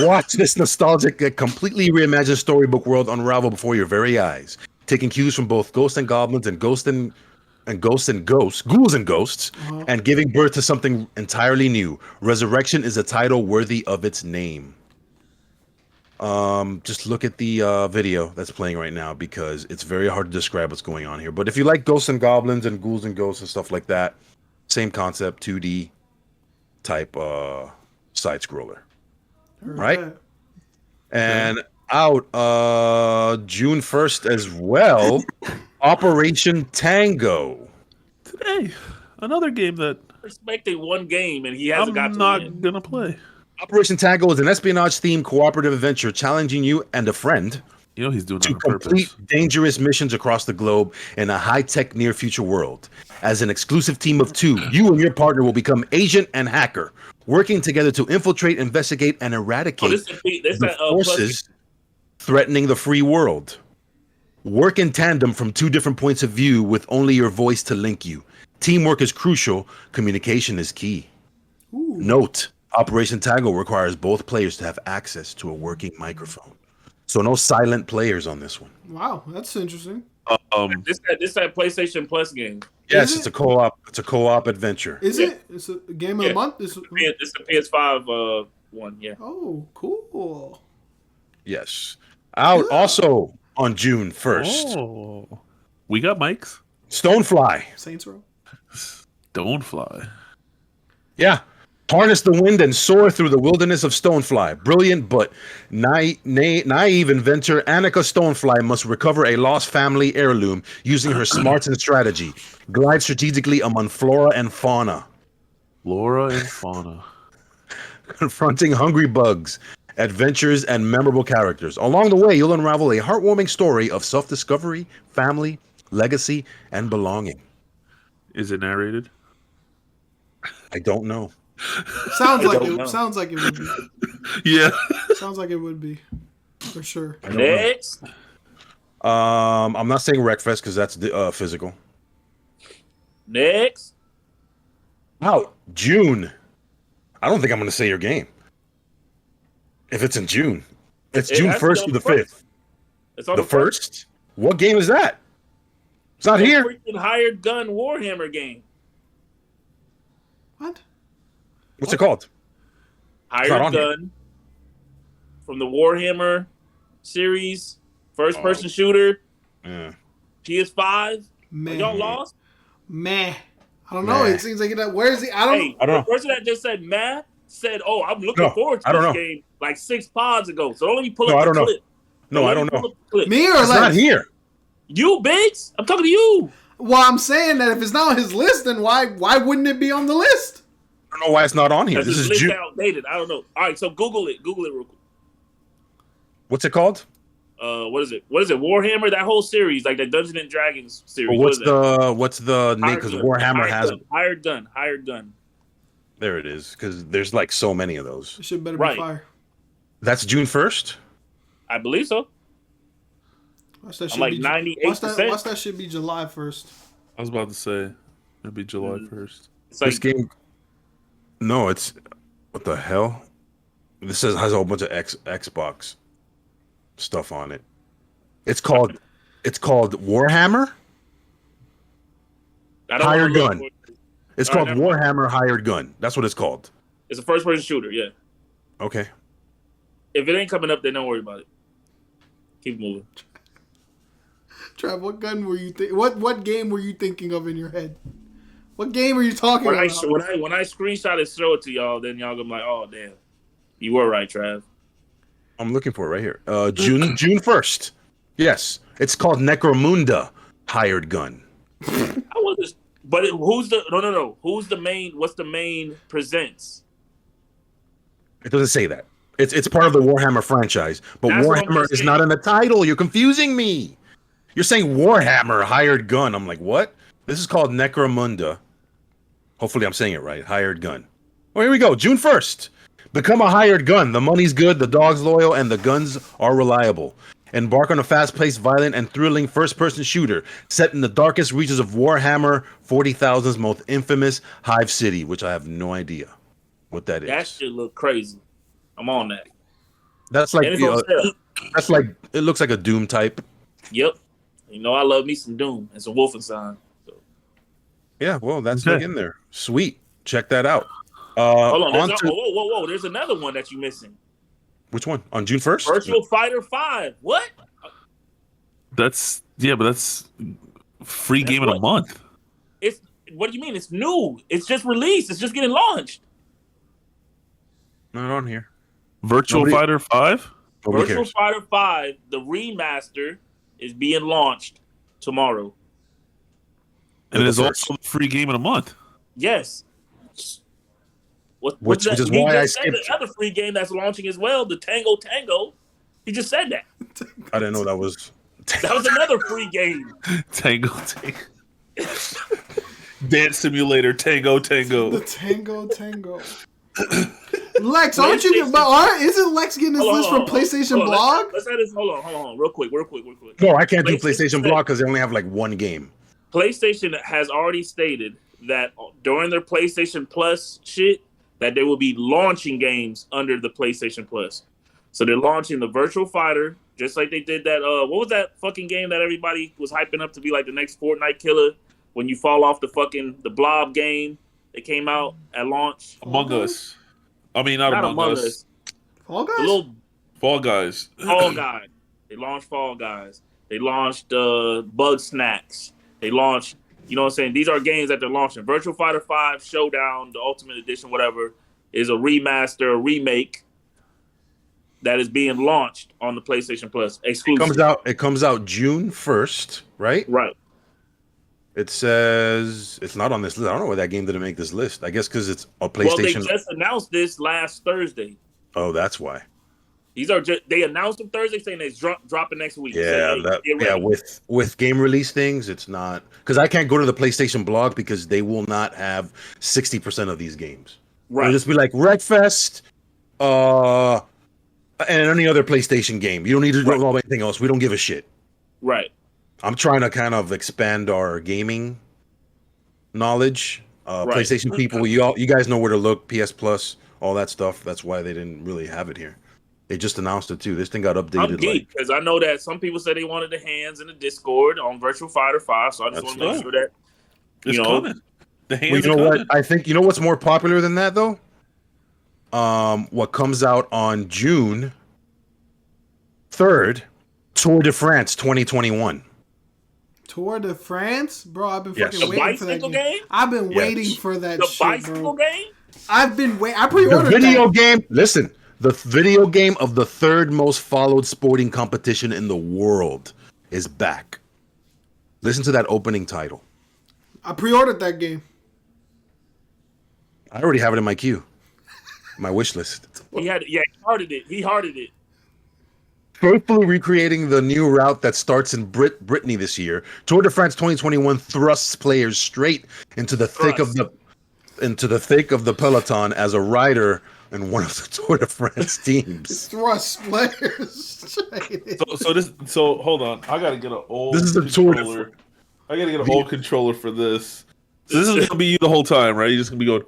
Watch this nostalgic, completely reimagined storybook world unravel before your very eyes, taking cues from both Ghosts and Goblins and Ghouls and Ghosts, and giving birth to something entirely new. Resurrection is a title worthy of its name. Just look at the video that's playing right now because it's very hard to describe what's going on here. But if you like Ghosts and Goblins and Ghouls and Ghosts and stuff like that, same concept, 2D type side scroller. Right? And out June 1st as well, Operation Tango. Today. Another game that Expecting one game and he hasn't got I'm to not win. gonna play. Operation Tango is an espionage-themed cooperative adventure challenging you and a friend You know he's doing that to on complete purpose. dangerous missions across the globe in a high-tech near-future world. As an exclusive team of 2, you and your partner will become agent and hacker, working together to infiltrate, investigate, and eradicate This the forces threatening the free world. Work in tandem from 2 different points of view with only your voice to link you. Teamwork is crucial. Communication is key. Note, Operation Tango requires both players to have access to a working microphone. So no silent players on this one. Wow, that's interesting. This that PlayStation Plus game. Yes, Is it's it? a co-op. It's a co-op adventure. Is it? It's a game of the month? It's the PS5 one. Yeah. Oh, cool. Yes. Out also on June 1st. Oh. We got mics. Stonefly. Saints Row. Don't fly. Yeah. Harness the wind and soar through the wilderness of Stonefly. Brilliant but naive inventor Annika Stonefly must recover a lost family heirloom using her smarts and strategy. Glide strategically among flora and fauna. Flora and fauna. Confronting hungry bugs, adventures, and memorable characters. Along the way, you'll unravel a heartwarming story of self-discovery, family, legacy, and belonging. Is it narrated? I don't know. Sounds like don't it. know. Sounds like it would be. Yeah. Sounds like it would be, for sure. I don't know. Next. I'm not saying Wreckfest because that's physical. Next. Out June. I don't think I'm going to say your game. If it's in June, it's June has to 1st be through on the the first. 5th. It's on The first? What game is that? It's not The here. freaking hired gun Warhammer game. What? What's it called? not Hired on here. gun from the Warhammer series, first person shooter, Yeah. PS5. Man. Y'all lost? Meh. I don't know. Meh. It seems like that. Where is he? I don't. Hey, I don't the person that just said Matt said, "Oh, I'm looking No, forward to I don't this know. game." Like 6 pods ago. So don't let me pull No, up I the don't know. clip. No, Don't I let don't me pull know. up the clip. Me or It's not Lex? here. You, Biggs? I'm talking to you. Well, I'm saying that if it's not on his list, then why wouldn't it be on the list? I don't know why it's not on here. Because This this is list June. outdated. I don't know. All right, so Google it. Google it real quick. What's it called? What is it? Warhammer? That whole series, like the Dungeons and Dragons series. Or What is that? what's the name? Hired Because gun. Warhammer Hired has gun. Hired gun. There it is, because there's like so many of those. It should better Right. be fire. That's June 1st? I believe so. Watch that I'm shit like be 98%. Watch that shit be July 1st. I was about to say it'd be July 1st. It's like This game. No, it's. What the hell? This has a whole bunch of Xbox stuff on it. It's called Warhammer I don't Hired wanna look Gun. for it. It's All right, called never mind. Warhammer Hired Gun. That's what it's called. It's a first-person shooter. Yeah. Okay. If it ain't coming up, then don't worry about it. Keep moving. Trav, what gun were you what game were you thinking of in your head? What game are you talking When I about? when I screenshot it, show it to y'all, then y'all gonna be like, oh damn, you were right, Trav. I'm looking for it right here. June 1st. Yes. It's called Necromunda Hired Gun. I was just, but who's the no? Who's the main? What's the main presents? It doesn't say that. It's part of the Warhammer franchise, but That's what I'm Warhammer just is saying. not in the title. You're confusing me. You're saying Warhammer Hired Gun. I'm like, what? This is called Necromunda. Hopefully I'm saying it right. Hired Gun. Oh, here we go. June 1st. Become a hired gun. The money's good, the dog's loyal, and the guns are reliable. Embark on a fast-paced, violent, and thrilling first-person shooter set in the darkest reaches of Warhammer 40,000's most infamous Hive City, which I have no idea what that is. That shit look crazy. I'm on that. That's like, And it's on sale. that's like, it looks like a Doom type. Yep. You know I love me some Doom and some Wolfenstein. So. Yeah, well, that's Okay. like in there. Sweet. Check that out. Hold on. On to, Whoa. There's another one that you missing. which one? On June 1st? Virtual Fighter 5. What? But that's free That's game in a what? month. It's what do you mean? It's new. It's just released. It's just getting launched. Not on here. Virtual Nobody- Fighter 5. Nobody Virtual cares. Fighter 5, the remaster, is being launched tomorrow. And it is April also a free game in a month. Yes. Which What's that? is He why just I said skipped. the other free game that's launching as well, the Tango Tango. He just said that. I didn't know that was. That was another free game. Tango. Dance Simulator Tango. The Tango. Lex, aren't you? Isn't Lex getting this Hold on, list hold on, from PlayStation hold on. Blog? Let's have this. Hold on. Real quick. No, I can't do PlayStation PlayStation Blog because they only have like one game. PlayStation has already stated that during their PlayStation Plus shit, that they will be launching games under the PlayStation Plus. So they're launching the Virtual Fighter, just like they did that. What was that fucking game that everybody was hyping up to be like the next Fortnite killer? When you fall off the blob game that came out at launch. Among Us. I mean, not Among Us. Fall Guys? The little Fall Guys. Fall Guys. They launched Fall Guys. They launched Bug Snacks. They launched, you know what I'm saying? These are games that they're launching. Virtual Fighter 5 Showdown, the Ultimate Edition, whatever, is a remaster, a remake that is being launched on the PlayStation Plus exclusive. It comes out June 1st, right? Right. It says it's not on this list. I don't know why that game didn't make this list. I guess because it's a Well, they PlayStation. just announced this last Thursday. Oh, that's why. They announced them Thursday saying it's dropping next week. Yeah, So, get ready. with game release things, it's not because I can't go to the PlayStation blog because they will not have 60% of these games. Right. It'll just be like Wreckfest, and any other PlayStation game. You don't need to know anything else. We don't give a shit. Right. I'm trying to kind of expand our gaming knowledge. Right. PlayStation people, you guys know where to look. PS Plus, all that stuff. That's why they didn't really have it here. They just announced it too. This thing got updated. I'm geek because I know that some people said they wanted the hands in the Discord on Virtual Fighter 5, so I just want to make sure that It's coming. The hands Well, you are know coming. what? I think you know what's more popular than that though. What comes out on June 3rd, Tour de France 2021. Tour de France? Bro, I've been Yes. fucking the waiting for that bicycle game. game, I've been Yes. waiting for that the shit, bicycle bro. game. I've been waiting. I The pre-ordered video that. game. Listen, the video game of the third most followed sporting competition in the world is back. Listen to that opening title. I pre-ordered that game. I already have it in my queue, my wish list. He hearted it. He hearted it. Faithfully recreating the new route that starts in Brittany this year, Tour de France 2021 thrusts players straight into the thick of the into the thick of the peloton as a rider in one of the Tour de France teams. Thrust players. So hold on. I gotta get an old This is a Tour de controller. I gotta get an old controller for this. So this is gonna be you the whole time, right? You're just gonna be going.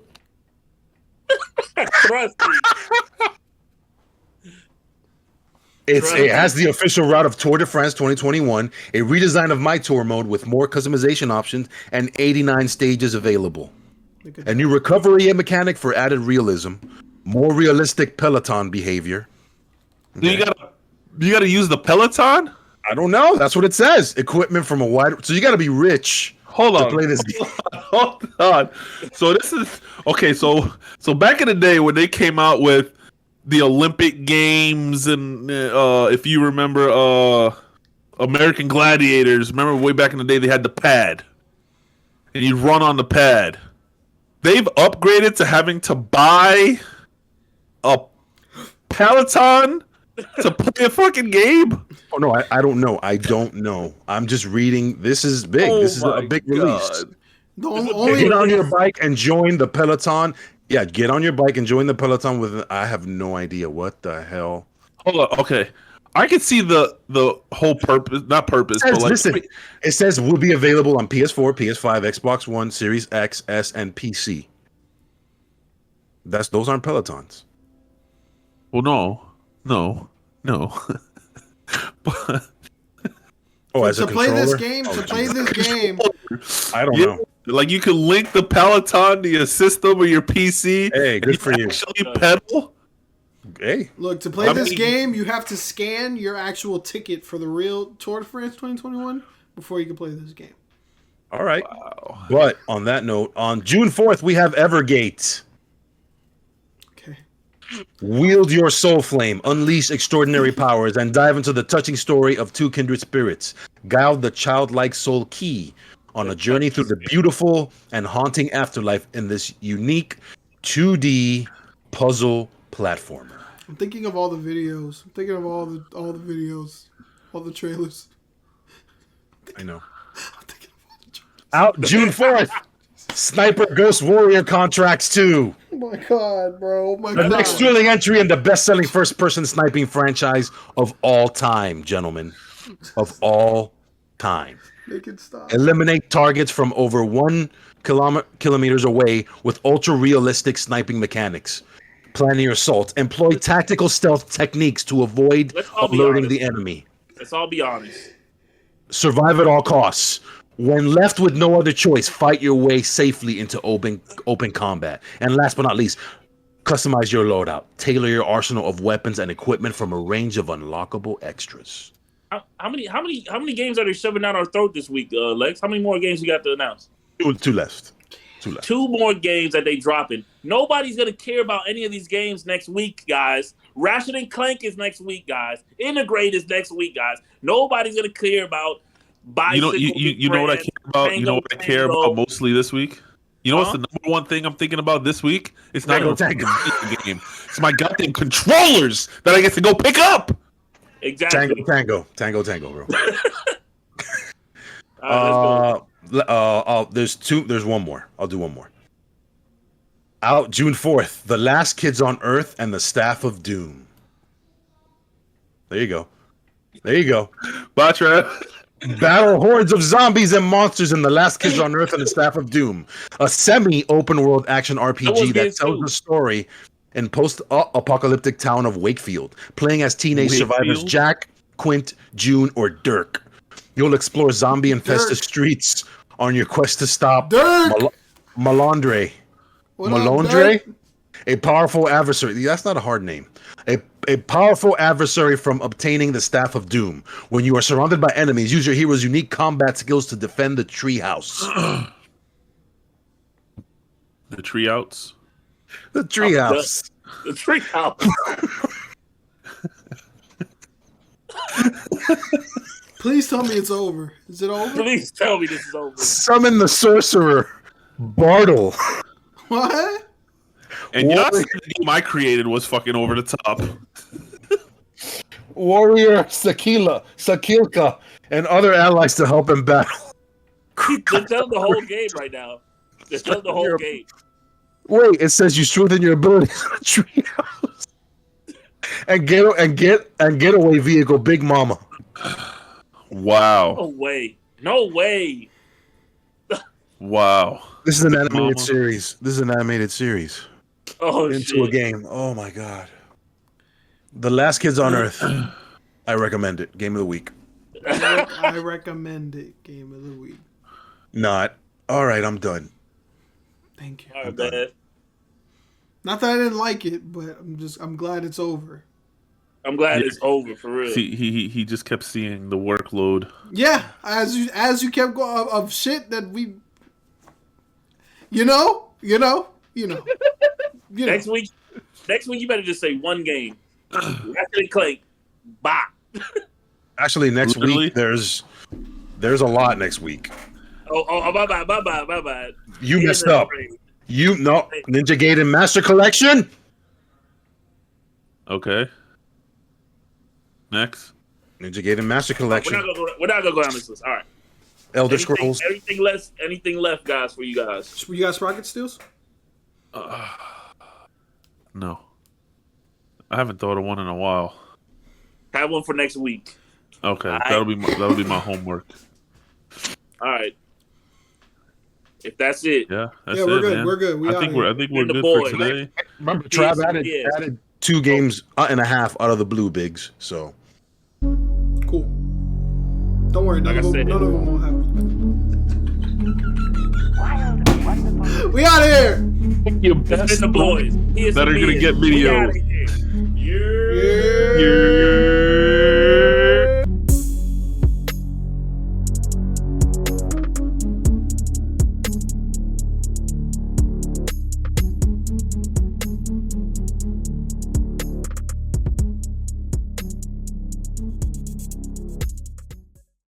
Trust me. It has the official route of Tour de France 2021, a redesign of My Tour mode with more customization options and 89 stages available. A new recovery mechanic for added realism, more realistic peloton behavior. Okay. You gotta use the peloton. I don't know. That's what it says. Equipment from a wide. So you got to be rich. Hold on. To play this game. Hold on. So this is okay. So back in the day when they came out with the Olympic Games and if you remember American Gladiators, remember way back in the day they had the pad and you'd run on the pad. They've upgraded to having to buy a Peloton to play a fucking game. Oh no, I don't know. I don't know. I'm just reading. This is big. This is a big release. Get on your bike and join the Peloton. Yeah, get on your bike and join the Peloton with. I have no idea what the hell. Hold on. Okay, I can see the whole purpose. Not purpose, but like listen. It says will be available on PS4, PS5, Xbox One, Series X, S, and PC. Those aren't Pelotons. Well, no. But, to play this game, I don't know. Like you can link the Peloton to your system or your PC. Hey, good for you. Actually pedal. Hey, look, to play this game, you have to scan your actual ticket for the real Tour de France 2021 before you can play this game. All right. Wow. But on that note, on June 4th, we have Evergate. Okay. Wield your soul flame, unleash extraordinary powers, and dive into the touching story of two kindred spirits. Guide the childlike soul key on a journey through the beautiful and haunting afterlife in this unique 2D puzzle platformer. I'm thinking of all the videos. I'm thinking of all the videos, all the trailers. I know. I'm thinking of all the trailers. Out June 4th, Sniper Ghost Warrior Contracts 2. Oh my god, bro. Oh my The god. next thrilling entry in the best-selling first-person sniping franchise of all time, gentlemen. Of all time. Make it stop. Eliminate targets from over 1 kilometers away with ultra-realistic sniping mechanics. Plan your assault. Employ tactical stealth techniques to avoid alerting the enemy. Let's all be honest. Survive at all costs. When left with no other choice, fight your way safely into open combat. And last but not least, customize your loadout. Tailor your arsenal of weapons and equipment from a range of unlockable extras. How many games are they shoving down our throat this week, Lex? How many more games we got to announce? Two left. 2 more games that they dropping. Nobody's gonna care about any of these games next week, guys. Ratchet and Clank is next week, guys. Integrate is next week, guys. Nobody's gonna care about bicycle. You know what I care about? You know what I care about mostly this week? You know what's the number one thing I'm thinking about this week? It's not even a video game. It's my goddamn controllers that I get to go pick up. Exactly. Tango, bro. There's one more. I'll do one more. Out June 4th, The Last Kids on Earth and the Staff of Doom. There you go. Bye, Trav. Battle hordes of zombies and monsters in The Last Kids on Earth and the Staff of Doom. A semi-open world action RPG that tells the story in post-apocalyptic town of Wakefield, playing as teenage survivors Jack, Quint, June, or Dirk. You'll explore zombie-infested streets on your quest to stop Malandre. Malandre? A powerful adversary. That's not a hard name. A powerful adversary from obtaining the Staff of Doom. When you are surrounded by enemies, use your hero's unique combat skills to defend the treehouse. The treeouts? The treehouse. The treehouse. Please tell me it's over. Is it over? Please tell me this is over. Summon the sorcerer, Bartle. What? And the game I created was fucking over the top. Warrior Sakilka, and other allies to help in battle. Just tell the whole game right now. Just tell the whole game. Wait, it says you strengthen your abilities in a treehouse. and getaway vehicle, Big Mama. Wow. No way. No way. Wow. This is an animated Mama. series. This is an animated series Oh into a shit. game. Oh my god. The Last Kids on Earth. I recommend it. Game of the week. I recommend it. Game of the week. Not. All right, I'm done. Thank you. All right, man. Not that I didn't like it, but I'm glad it's over. I'm glad Yeah. it's over for real. He just kept seeing the workload. Yeah, as you kept going of shit that we, you know. Next week you better just say one game. Ratchet and Clank. Bye. Actually, next Literally? week there's a lot next week. Oh, bye. You messed up. Ninja Gaiden Master Collection. Okay. Next. Ninja Gaiden Master Collection. We're not gonna go down this list. All right. Elder Scrolls. Anything left, guys, for you guys? You got Sprocket Steels? No. I haven't thought of one in a while. Have one for next week. Okay, All right. that'll be my homework. All right. If that's it, Yeah, that's We're it, good. man. We're good. I think we're And the good boys. for today. Remember, Trav Yes. added 2 games and a half out of the blue bigs. So Cool. Don't worry, none Like I of said. them won't have. We out of here. You it's been the boys. that are gonna get We video. outta here. Yeah. Yeah.